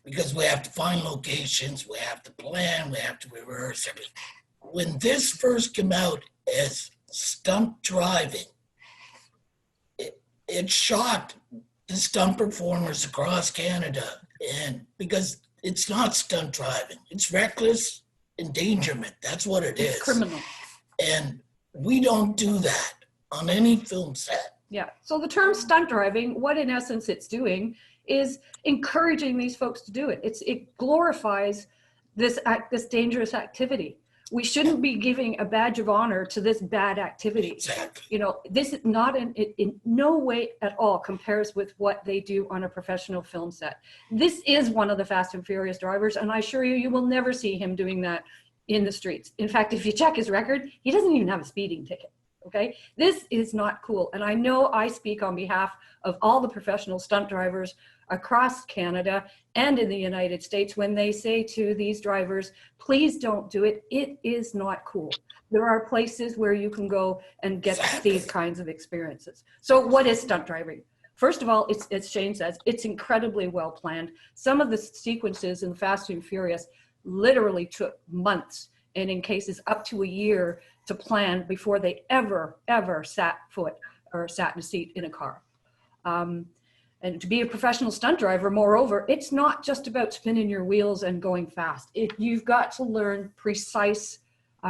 because we have to find locations, we have to plan, we have to rehearse everything. When this first came out as stunt driving, it shocked the stunt performers across Canada, and because it's not stunt driving, it's reckless endangerment. That's what it is. It's criminal. And we don't do that on any film set. Yeah, so the term stunt driving, what in essence it's doing is encouraging these folks to do it. It glorifies this dangerous activity. We shouldn't be giving a badge of honor to this bad activity. Exactly. This is not in no way at all compares with what they do on a professional film set. This is one of the Fast and Furious drivers, and I assure you, you will never see him doing that in the streets. In fact, if you check his record, he doesn't even have a speeding ticket. Okay, this is not cool. And I know I speak on behalf of all the professional stunt drivers across Canada and in the United States when they say to these drivers, please don't do it. It is not cool. There are places where you can go and get these kinds of experiences. So what is stunt driving? First of all, it's, as Shane says, it's incredibly well planned. Some of the sequences in Fast and Furious literally took months, and in cases up to a year, to plan before they ever sat foot or sat in a seat in a car. And to be a professional stunt driver, moreover, it's not just about spinning your wheels and going fast. You've got to learn precise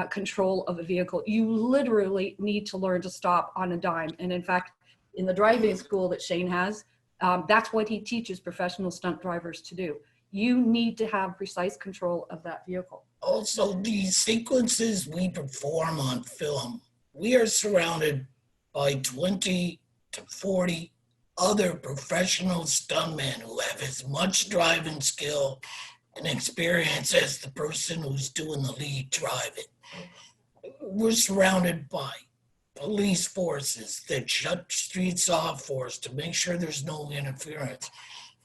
control of a vehicle. You literally need to learn to stop on a dime. And in fact, in the driving school that Shane has, that's what he teaches professional stunt drivers to do. You need to have precise control of that vehicle. Also, these sequences we perform on film, we are surrounded by 20 to 40 other professional stuntmen who have as much driving skill and experience as the person who's doing the lead driving. We're surrounded by police forces that shut streets off for us to make sure there's no interference.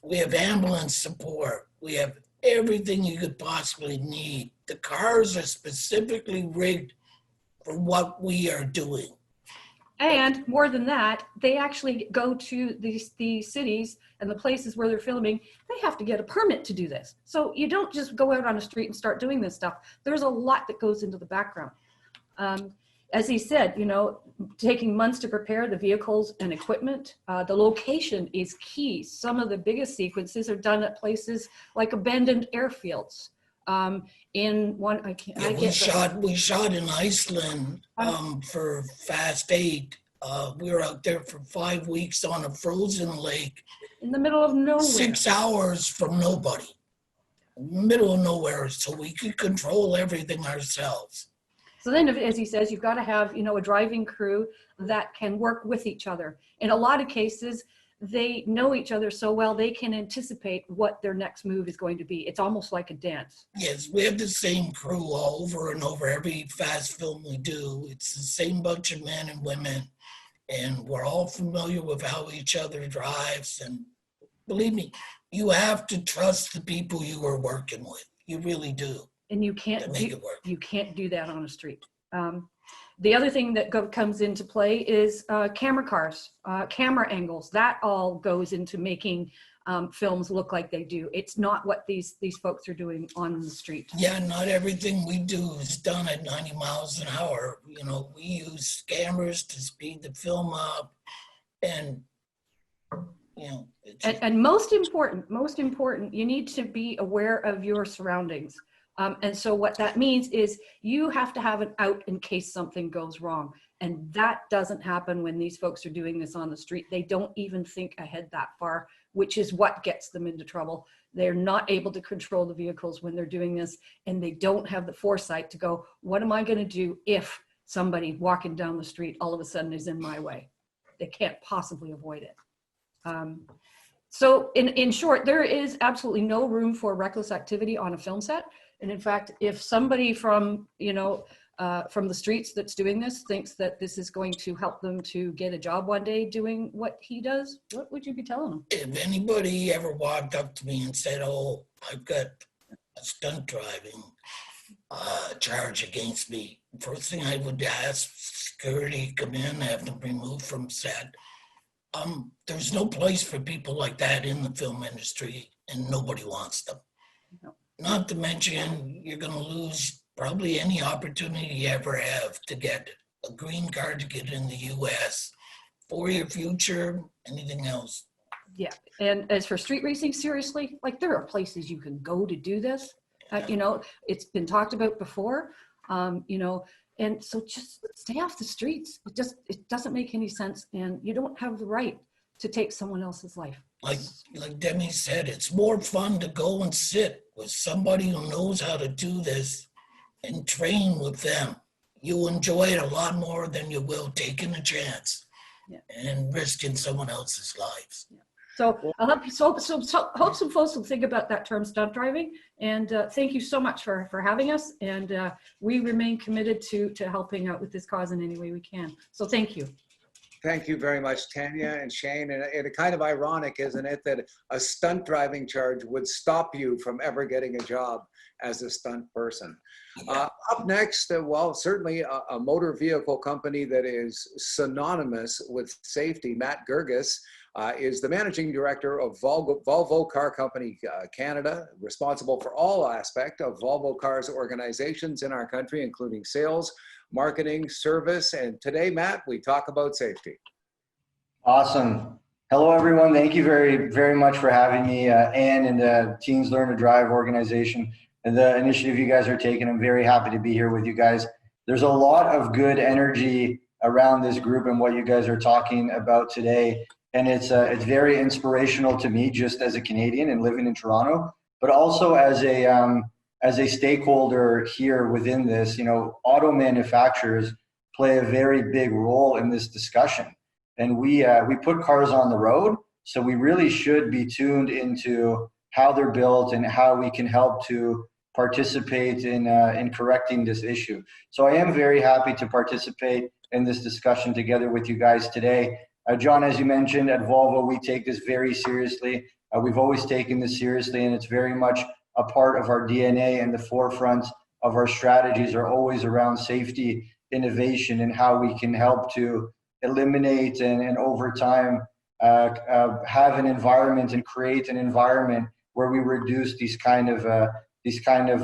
We have ambulance support. We have everything you could possibly need. The cars are specifically rigged for what we are doing. And more than that, they actually go to the cities and the places where they're filming. They have to get a permit to do this. So you don't just go out on the street and start doing this stuff. There's a lot that goes into the background. As he said, you know, taking months to prepare the vehicles and equipment. The location is key. Some of the biggest sequences are done at places like abandoned airfields. In one, we shot in Iceland for Fast 8. We were out there for 5 weeks on a frozen lake. In the middle of nowhere. 6 hours from nobody. Middle of nowhere, so we could control everything ourselves. So then, as he says, you've got to have, you know, a driving crew that can work with each other. In a lot of cases, they know each other so well, they can anticipate what their next move is going to be. It's almost like a dance. Yes, we have the same crew over and over. Every fast film we do, it's the same bunch of men and women. And we're all familiar with how each other drives. And believe me, you have to trust the people you are working with. You really do. And you can't do that on a street. The other thing that comes into play is camera cars, camera angles. That all goes into making films look like they do. It's not what these folks are doing on the street. Yeah, not everything we do is done at 90 miles an hour. You know, we use cameras to speed the film up, and you know. And most important, you need to be aware of your surroundings. And so what that means is you have to have an out in case something goes wrong. And that doesn't happen when these folks are doing this on the street. They don't even think ahead that far, which is what gets them into trouble. They're not able to control the vehicles when they're doing this, and they don't have the foresight to go, what am I going to do if somebody walking down the street all of a sudden is in my way? They can't possibly avoid it. So in short, there is absolutely no room for reckless activity on a film set. And in fact, if somebody from, you know, from the streets that's doing this thinks that this is going to help them to get a job one day doing what he does, what would you be telling them? If anybody ever walked up to me and said, oh, I've got a stunt driving charge against me, first thing I would ask security come in, have them removed from set. There's no place for people like that in the film industry, and nobody wants them. No. Not to mention, you're going to lose probably any opportunity you ever have to get a green card to get in the U.S. for your future, anything else. Yeah, and as for street racing, seriously, like there are places you can go to do this. You know, it's been talked about before, you know, and so just stay off the streets. It doesn't make any sense, and you don't have the right to take someone else's life. Like Demi said, it's more fun to go and sit with somebody who knows how to do this and train with them. You'll enjoy it a lot more than you will taking a chance and risking someone else's lives. Yeah. So I hope some folks will think about that term stunt driving. And thank you so much for having us. And we remain committed to helping out with this cause in any way we can. So thank you. Thank you very much, Tania and Shane. And it's kind of ironic, isn't it, that a stunt driving charge would stop you from ever getting a job as a stunt person. Up next, well, certainly a motor vehicle company that is synonymous with safety, Matt Girgis, is the managing director of Volvo Car Company Canada, responsible for all aspects of Volvo Cars organizations in our country, including sales, marketing, service, and today, Matt, we talk about safety. Awesome. Hello, everyone. Thank you very, very much for having me, Ann and the Teens Learn to Drive organization and the initiative you guys are taking. I'm very happy to be here with you guys. There's a lot of good energy around this group and what you guys are talking about today, and it's very inspirational to me, just as a Canadian and living in Toronto, but also as a stakeholder here within this. You know, auto manufacturers play a very big role in this discussion. and we put cars on the road. So we really should be tuned into how they're built and how we can help to participate in correcting this issue. So I am very happy to participate in this discussion together with you guys today. John, as you mentioned, at Volvo, we take this very seriously. We've always taken this seriously, and it's very much a part of our DNA, and the forefront of our strategies are always around safety, innovation, and how we can help to eliminate and over time have an environment and create an environment where we reduce these kind of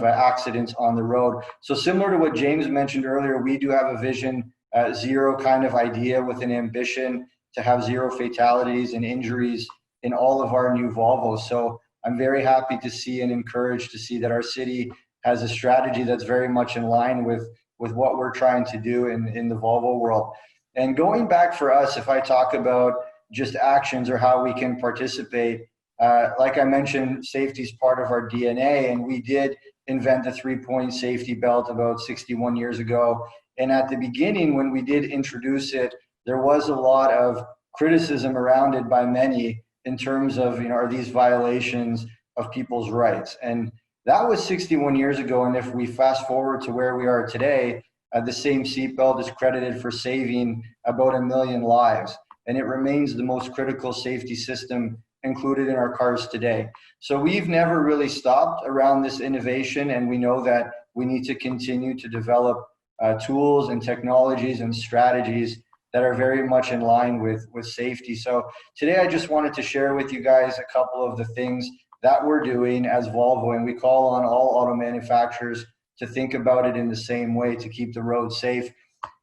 accidents on the road. So similar to what James mentioned earlier, we do have a vision zero kind of idea with an ambition to have zero fatalities and injuries in all of our new Volvos. So I'm very happy to see and encouraged to see that our city has a strategy that's very much in line with what we're trying to do in the Volvo world. And going back for us, if I talk about just actions or how we can participate, like I mentioned, safety is part of our DNA, and we did invent the 3-point safety belt about 61 years ago. And at the beginning, when we did introduce it, there was a lot of criticism around it by many in terms of, are these violations of people's rights? And that was 61 years ago. And if we fast forward to where we are today, the same seatbelt is credited for saving about 1 million lives. And it remains the most critical safety system included in our cars today. So we've never really stopped around this innovation, and we know that we need to continue to develop tools and technologies and strategies that are very much in line with safety. So today I just wanted to share with you guys a couple of the things that we're doing as Volvo, and we call on all auto manufacturers to think about it in the same way to keep the road safe.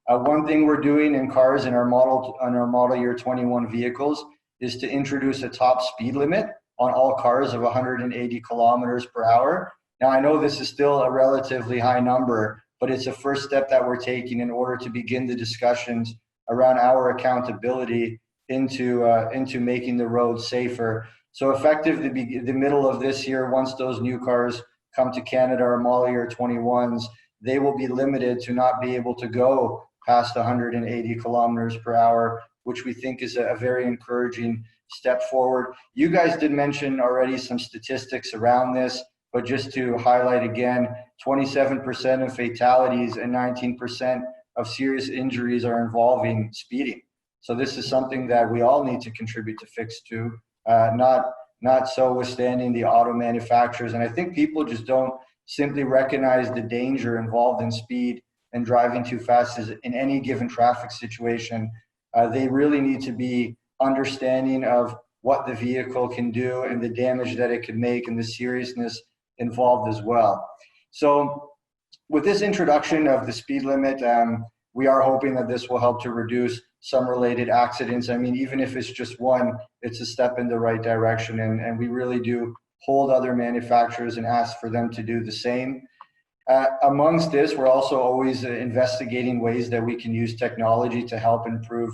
One thing we're doing in cars in our model year 21 vehicles is to introduce a top speed limit on all cars of 180 kilometers per hour. Now, I know this is still a relatively high number, but it's a first step that we're taking in order to begin the discussions around our accountability into making the road safer. So effective the middle of this year, once those new cars come to Canada, our model year 21s, they will be limited to not be able to go past 180 kilometers per hour, which we think is a very encouraging step forward. You guys did mention already some statistics around this, but just to highlight again, 27% of fatalities and 19% of serious injuries are involving speeding. So this is something that we all need to contribute to fix too, not so withstanding the auto manufacturers. And I think people just don't simply recognize the danger involved in speed and driving too fast in any given traffic situation. They really need to be understanding of what the vehicle can do and the damage that it could make and the seriousness involved as well. So with this introduction of the speed limit, we are hoping that this will help to reduce some related accidents. I mean, even if it's just one, it's a step in the right direction. And we really do hold other manufacturers and ask for them to do the same. Amongst this, we're also always investigating ways that we can use technology to help improve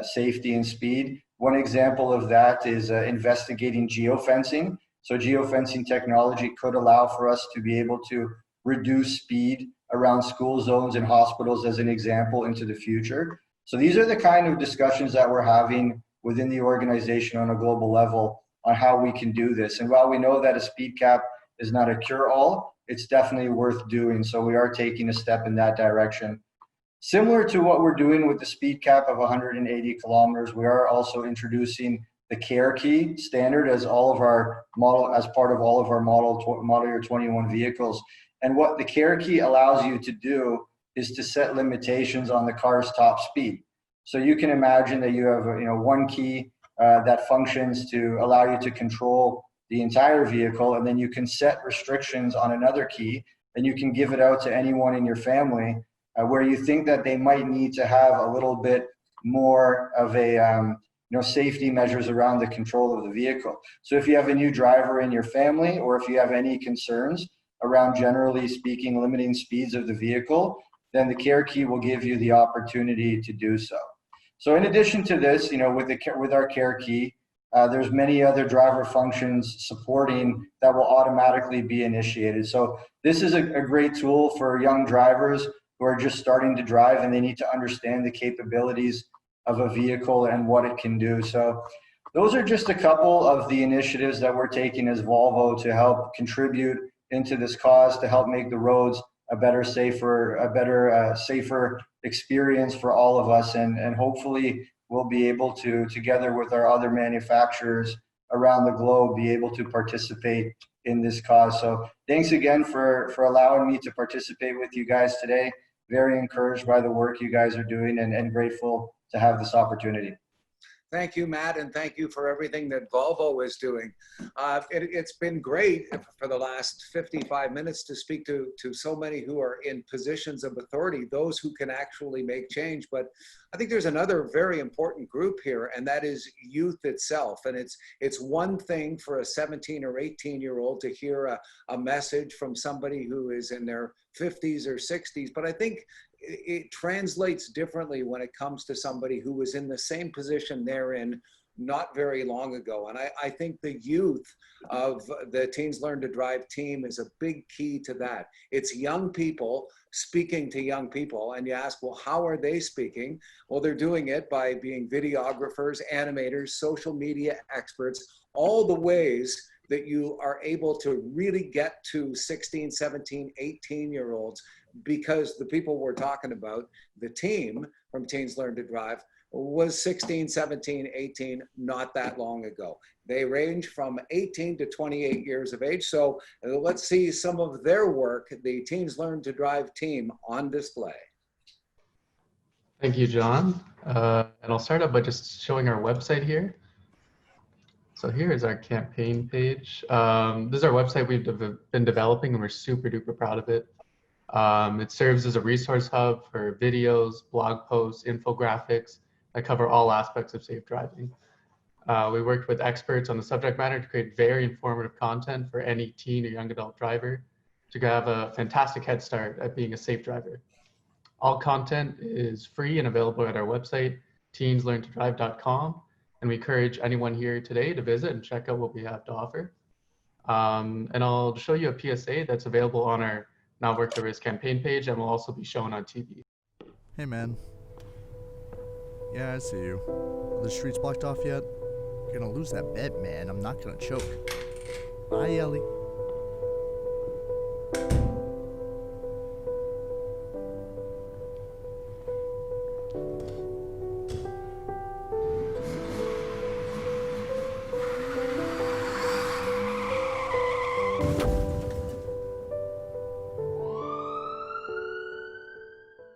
safety and speed. One example of that is investigating geofencing. So geofencing technology could allow for us to be able to reduce speed around school zones and hospitals as an example into the future. So these are the kind of discussions that we're having within the organization on a global level on how we can do this. And while we know that a speed cap is not a cure-all, it's definitely worth doing. So we are taking a step in that direction. Similar to what we're doing with the speed cap of 180 kilometers, we are also introducing the care key standard as part of all of our model year 21 vehicles. And what the care key allows you to do is to set limitations on the car's top speed. So you can imagine that you have one key that functions to allow you to control the entire vehicle, and then you can set restrictions on another key, and you can give it out to anyone in your family where you think that they might need to have a little bit more of a safety measures around the control of the vehicle. So if you have a new driver in your family, or if you have any concerns around, generally speaking, limiting speeds of the vehicle, then the care key will give you the opportunity to do so. So in addition to this, with our care key, there's many other driver functions supporting that will automatically be initiated. So this is a great tool for young drivers who are just starting to drive, and they need to understand the capabilities of a vehicle and what it can do. So those are just a couple of the initiatives that we're taking as Volvo to help contribute into this cause, to help make the roads a better, safer experience for all of us. And hopefully we'll be able to, together with our other manufacturers around the globe, be able to participate in this cause. So thanks again for allowing me to participate with you guys today. Very encouraged by the work you guys are doing, and grateful to have this opportunity. Thank you, Matt, and thank you for everything that Volvo is doing. It's been great for the last 55 minutes to speak to so many who are in positions of authority, those who can actually make change. But I think there's another very important group here, and that is youth itself. And it's one thing for a 17 or 18-year-old to hear a message from somebody who is in their 50s or 60s, but I think it translates differently when it comes to somebody who was in the same position they're in not very long ago. And I think the youth of the Teens Learn to Drive team is a big key to that. It's young people speaking to young people, and you ask, well, how are they speaking? Well, they're doing it by being videographers, animators, social media experts, all the ways that you are able to really get to 16, 17, 18-year-olds, because the people we're talking about, the team from Teens Learn to Drive, was 16, 17, 18, not that long ago. They range from 18 to 28 years of age. So let's see some of their work, the Teens Learn to Drive team, on display. Thank you, John. And I'll start out by just showing our website here. So here is our campaign page. This is our website we've been developing, and we're super duper proud of it. It serves as a resource hub for videos, blog posts, infographics that cover all aspects of safe driving. We worked with experts on the subject matter to create very informative content for any teen or young adult driver to have a fantastic head start at being a safe driver. All content is free and available at our website, teenslearntodrive.com, and we encourage anyone here today to visit and check out what we have to offer. And I'll show you a PSA that's available on our Not Worth the Risk campaign page, and will also be shown on TV. Hey man. Yeah, I see you. Are the streets blocked off yet? You're gonna lose that bet, man. I'm not gonna choke. Bye, Ellie.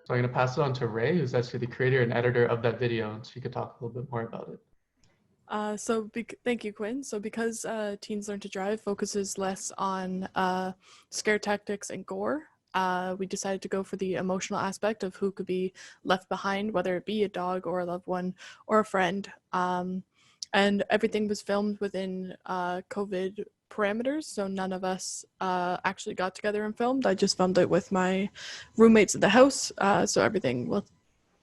So I'm going to pass it on to Ray, who's actually the creator and editor of that video, so you could talk a little bit more about it. Thank you, Quinn. So because Teens Learn to Drive focuses less on scare tactics and gore, we decided to go for the emotional aspect of who could be left behind, whether it be a dog or a loved one or a friend. And everything was filmed within COVID parameters, so none of us actually got together and filmed. I just filmed it with my roommates at the house, so everything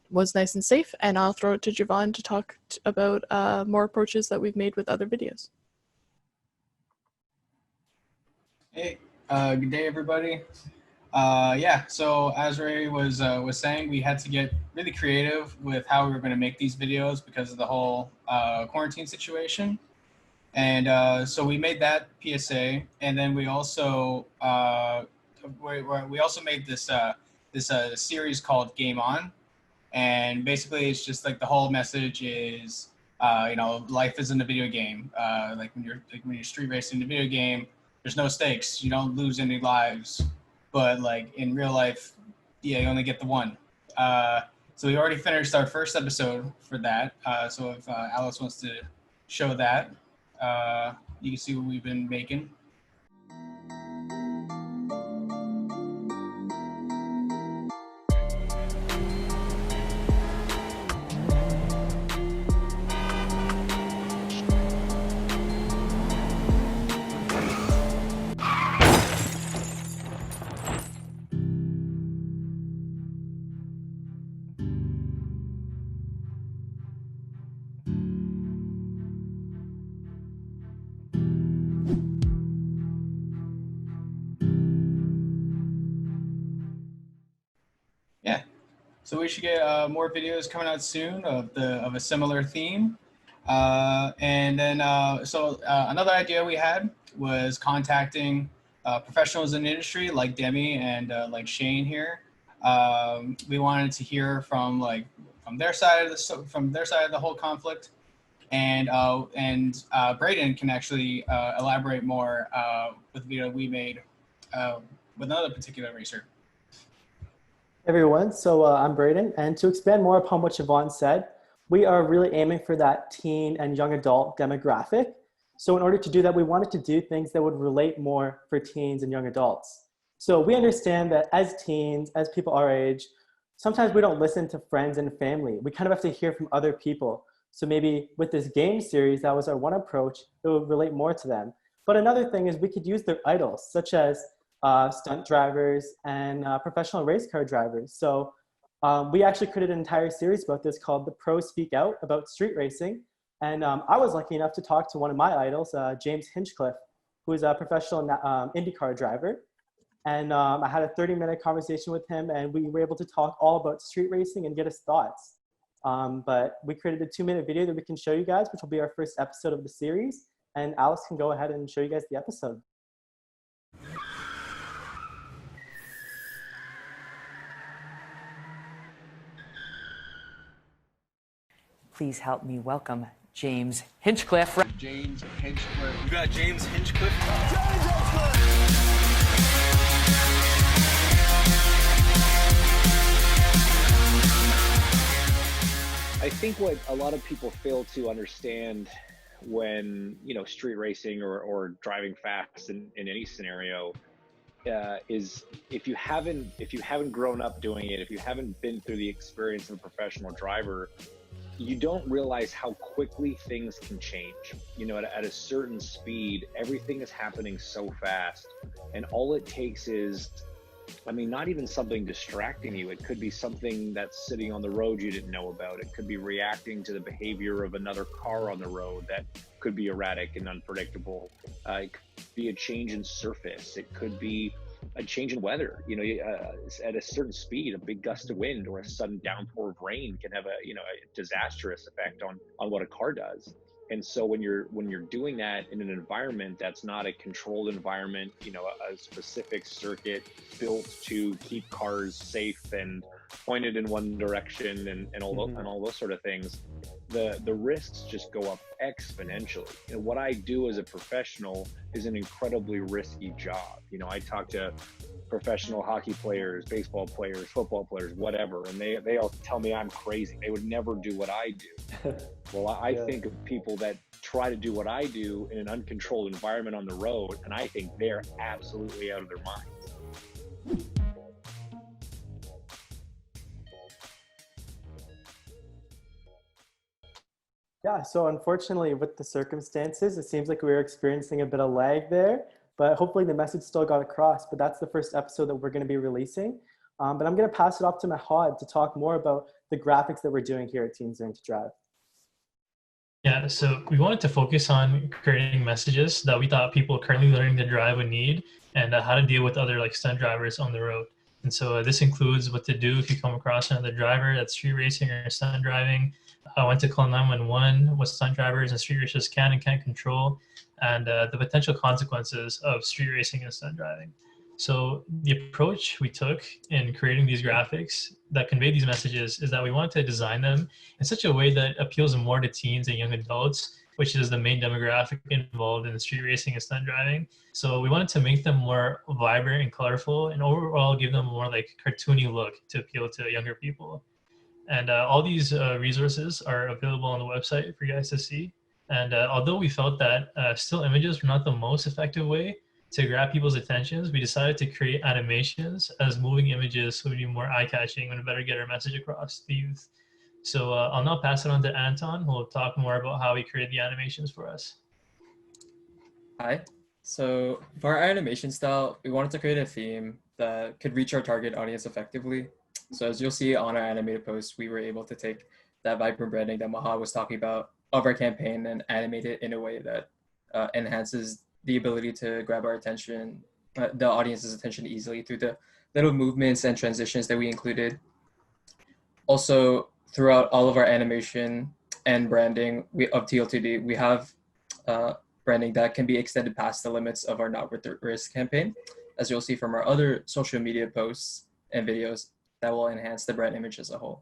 was nice and safe. And I'll throw it to Djavan to talk about more approaches that we've made with other videos. Hey, good day, everybody. Yeah, so as Ray was saying, we had to get really creative with how we were going to make these videos because of the whole quarantine situation. And so we made that PSA, and then we also made this series called Game On, and basically it's just like the whole message is life isn't a video game. Like when you're street racing a video game, there's no stakes. You don't lose any lives, but like in real life, yeah, you only get the one. So we already finished our first episode for that. So if Alice wants to show that. You can see what we've been making. So we should get more videos coming out soon of a similar theme. And then another idea we had was contacting professionals in the industry like Demi and like Shane here. We wanted to hear from their side of the whole conflict, and Brayden can actually elaborate more with the video we made with another particular racer. Hey everyone, so I'm Brayden, and to expand more upon what Djavan said, we are really aiming for that teen and young adult demographic. So in order to do that, we wanted to do things that would relate more for teens and young adults. So we understand that as teens, as people our age, sometimes we don't listen to friends and family. We kind of have to hear from other people. So maybe with this game series, that was our one approach, it would relate more to them. But another thing is we could use their idols, such as stunt drivers and professional race car drivers. So we actually created an entire series about this called The Pros Speak Out, about street racing. And I was lucky enough to talk to one of my idols, James Hinchcliffe, who is a professional IndyCar driver. And I had a 30-minute conversation with him, and we were able to talk all about street racing and get his thoughts. But we created a 2-minute video that we can show you guys, which will be our first episode of the series. And Alice can go ahead and show you guys the episode. Please help me welcome James Hinchcliffe. James Hinchcliffe. We got James Hinchcliffe. I think what a lot of people fail to understand when, street racing or driving fast in any scenario is if you haven't grown up doing it, if you haven't been through the experience of a professional driver, you don't realize how quickly things can change. At a certain speed, everything is happening so fast, and all it takes is, not even something distracting you. It could be something that's sitting on the road you didn't know about. It could be reacting to the behavior of another car on the road that could be erratic and unpredictable. It could be a change in surface. It could be a change in weather. At a certain speed, a big gust of wind or a sudden downpour of rain can have a disastrous effect on what a car does. And so when you're doing that in an environment that's not a controlled environment, a specific circuit built to keep cars safe and pointed in one direction and all those sort of things, the risks just go up exponentially. And what I do as a professional is an incredibly risky job. I talk to professional hockey players, baseball players, football players, whatever, and they all tell me I'm crazy. They would never do what I do. Well, I think of people that try to do what I do in an uncontrolled environment on the road, and I think they're absolutely out of their minds. Yeah, so unfortunately with the circumstances, it seems like we were experiencing a bit of lag there, but hopefully the message still got across. But that's the first episode that we're going to be releasing. But I'm going to pass it off to Mahad to talk more about the graphics that we're doing here at Teens Learn to Drive. Yeah, so we wanted to focus on creating messages that we thought people currently learning to drive would need, and how to deal with other stunt drivers on the road. And so this includes what to do if you come across another driver that's street racing or stunt driving. I went to call 911, what stunt drivers and street racers can and can't control, and the potential consequences of street racing and stunt driving. So the approach we took in creating these graphics that convey these messages is that we wanted to design them in such a way that appeals more to teens and young adults, which is the main demographic involved in street racing and stunt driving. So we wanted to make them more vibrant and colorful, and overall give them a more cartoony look to appeal to younger people. And all these resources are available on the website for you guys to see. And although we felt that still images were not the most effective way to grab people's attentions, we decided to create animations as moving images so it would be more eye-catching and better get our message across to the youth. So I'll now pass it on to Anton, who will talk more about how he created the animations for us. Hi. So for our animation style, we wanted to create a theme that could reach our target audience effectively. So as you'll see on our animated posts, we were able to take that vibrant branding that Mahad was talking about of our campaign and animate it in a way that enhances the ability to grab our attention, the audience's attention easily through the little movements and transitions that we included. Also, throughout all of our animation and branding of TL2D, we have branding that can be extended past the limits of our Not Worth the Risk campaign, as you'll see from our other social media posts and videos that will enhance the brand image as a whole.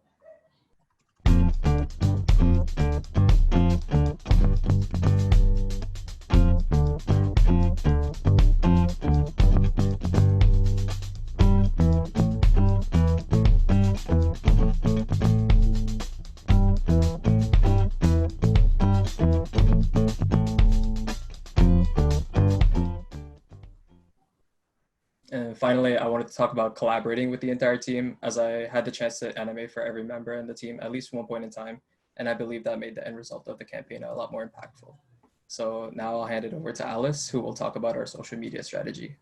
And finally, I wanted to talk about collaborating with the entire team, as I had the chance to animate for every member in the team at least one point in time. And I believe that made the end result of the campaign a lot more impactful. So now I'll hand it over to Alice, who will talk about our social media strategy.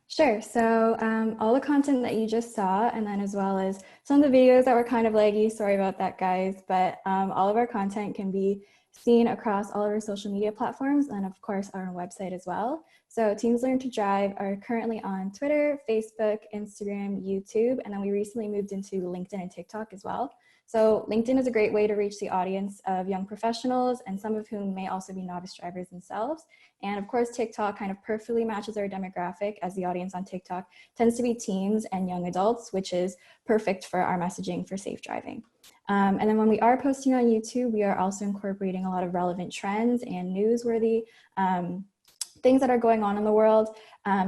Sure. So all the content that you just saw, and then as well as some of the videos that were kind of laggy, sorry about that, guys, but all of our content can be seen across all of our social media platforms and of course our website as well. So Teens Learn to Drive are currently on Twitter, Facebook, Instagram, YouTube, and then we recently moved into LinkedIn and TikTok as well. So LinkedIn is a great way to reach the audience of young professionals, and some of whom may also be novice drivers themselves. And of course, TikTok kind of perfectly matches our demographic, as the audience on TikTok tends to be teens and young adults, which is perfect for our messaging for safe driving. And then when we are posting on YouTube, we are also incorporating a lot of relevant trends and newsworthy things that are going on in the world,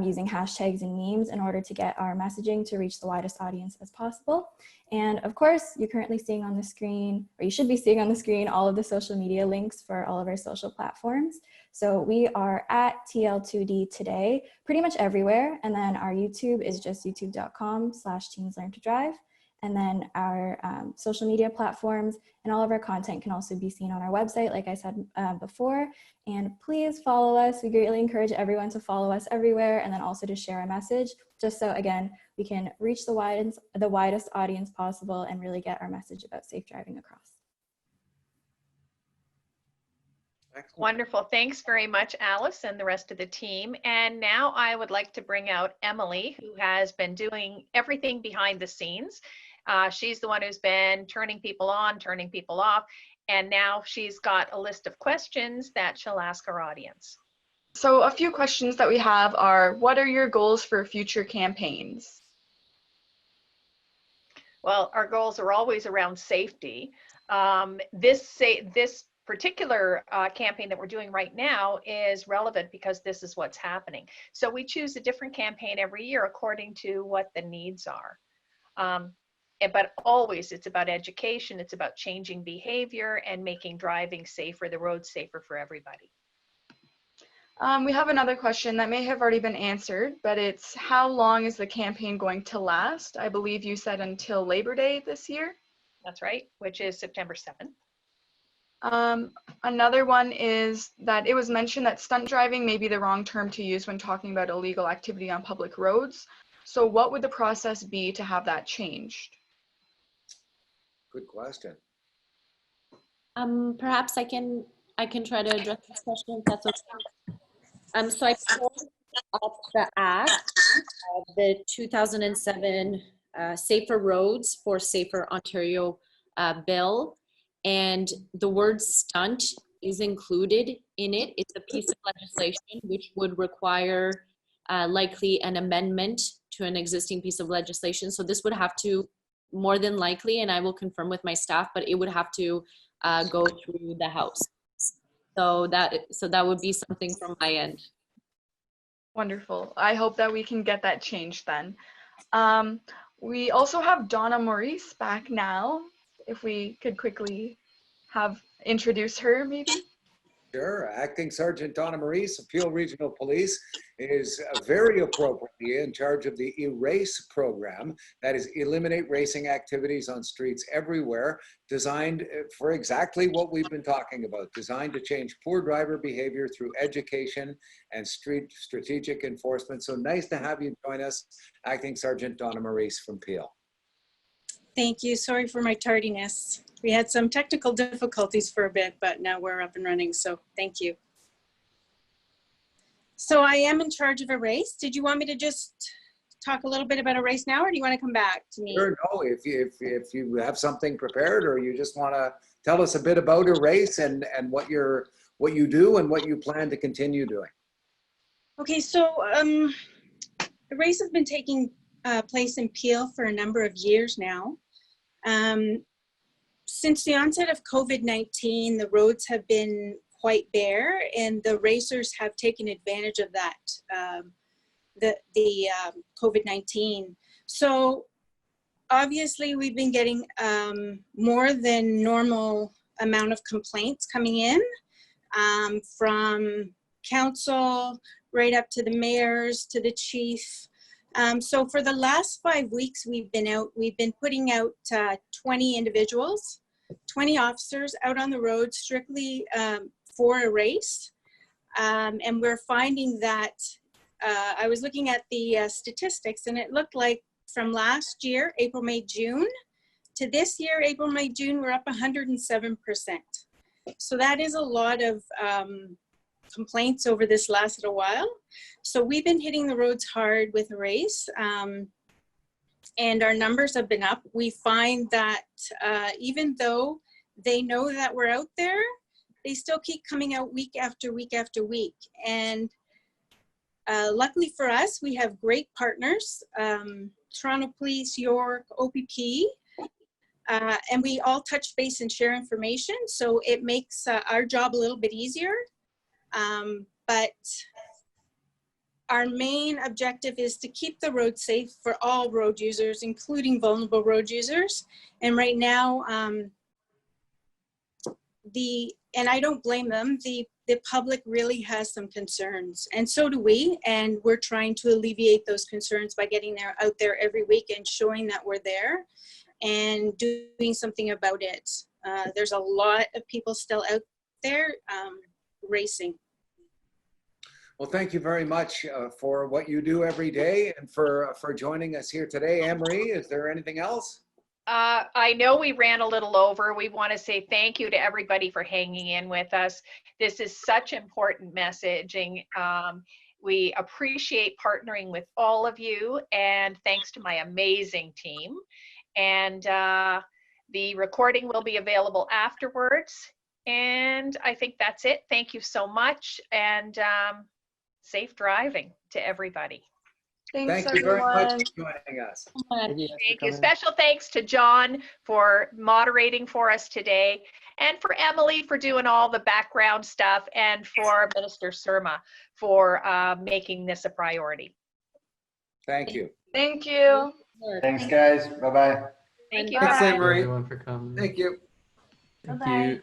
using hashtags and memes in order to get our messaging to reach the widest audience as possible. And of course, you're currently seeing on the screen, or you should be seeing on the screen, all of the social media links for all of our social platforms. So we are at TL2D today, pretty much everywhere. And then our YouTube is just youtube.com/teenslearntodrive. And then our social media platforms and all of our content can also be seen on our website, like I said before. And please follow us. We greatly encourage everyone to follow us everywhere, and then also to share our message, just so, again, we can reach the widest audience possible and really get our message about safe driving across. Wonderful. Thanks very much, Alice, and the rest of the team. And now I would like to bring out Emily, who has been doing everything behind the scenes. She's the one who's been turning people on, turning people off, and now she's got a list of questions that she'll ask our audience. So a few questions that we have are, what are your goals for future campaigns? Well, our goals are always around safety. This particular campaign that we're doing right now is relevant because this is what's happening. So we choose a different campaign every year according to what the needs are. But always it's about education, it's about changing behavior and making driving safer, the road safer for everybody. We have another question that may have already been answered, but it's how long is the campaign going to last? I believe you said until Labor Day this year. That's right, which is September 7th. Another one is that it was mentioned that stunt driving may be the wrong term to use when talking about illegal activity on public roads. So what would the process be to have that changed? Good question. Perhaps I can try to address this question if that's okay. So I pulled up the act, the 2007 Safer Roads for Safer Ontario bill, and the word stunt is included in it. It's a piece of legislation which would require likely an amendment to an existing piece of legislation. So this would have to, more than likely, and I will confirm with my staff, but it would have to go through the House. So that would be something from my end. Wonderful. I hope that we can get that changed then. We also have Donna Maurice back now. If we could quickly introduce her, maybe. Sure. Acting Sergeant Donna Maurice of Peel Regional Police is very appropriately in charge of the ERACE program, that is Eliminate Racing Activities on Streets Everywhere, designed for exactly what we've been talking about, designed to change poor driver behavior through education and street strategic enforcement. So nice to have you join us, Acting Sergeant Donna Maurice from Peel. Thank you. Sorry for my tardiness. We had some technical difficulties for a bit, but now we're up and running, so thank you. So I am in charge of ERACE. Did you want me to just talk a little bit about a race now, or do you want to come back to me? Sure, no, if you have something prepared, or you just want to tell us a bit about a race and what you do and what you plan to continue doing. Okay, so the race has been taking place in Peel for a number of years now. Since the onset of COVID-19, the roads have been quite bare, and the racers have taken advantage of that, the COVID-19. So obviously we've been getting more than normal amount of complaints coming in from council, right up to the mayors, to the chief. So for the last 5 weeks we've been putting out 20 individuals, 20 officers out on the road strictly for a race. And we're finding that, I was looking at the statistics, and it looked like from last year, April, May, June, to this year, April, May, June, we're up 107%. So that is a lot of complaints over this last little while. So we've been hitting the roads hard with a race, and our numbers have been up. We find that even though they know that we're out there, they still keep coming out week after week after week. And luckily for us, we have great partners, Toronto Police, York, OPP, and we all touch base and share information. So it makes our job a little bit easier. But our main objective is to keep the road safe for all road users, including vulnerable road users. And right now, and I don't blame them, the public really has some concerns, and so do we, and we're trying to alleviate those concerns by getting out there every week and showing that we're there and doing something about it. There's a lot of people still out there racing. Well, thank you very much for what you do every day and for joining us here today. Anne-Marie, is there anything else? I know we ran a little over. We want to say thank you to everybody for hanging in with us. This is such important messaging. We appreciate partnering with all of you, and thanks to my amazing team. And the recording will be available afterwards. And I think that's it. Thank you so much, and safe driving to everybody. Thanks, Thank you very much everyone. for joining us. Thank you. Special thanks to John for moderating for us today, and for Emily for doing all the background stuff, and for Minister Surma for making this a priority. Thank you. Thank you. Thanks, guys. Bye-bye. Thank you. Thanks, Bye. Anne-Marie. Everyone for coming. Thank you. Thank Bye-bye. you.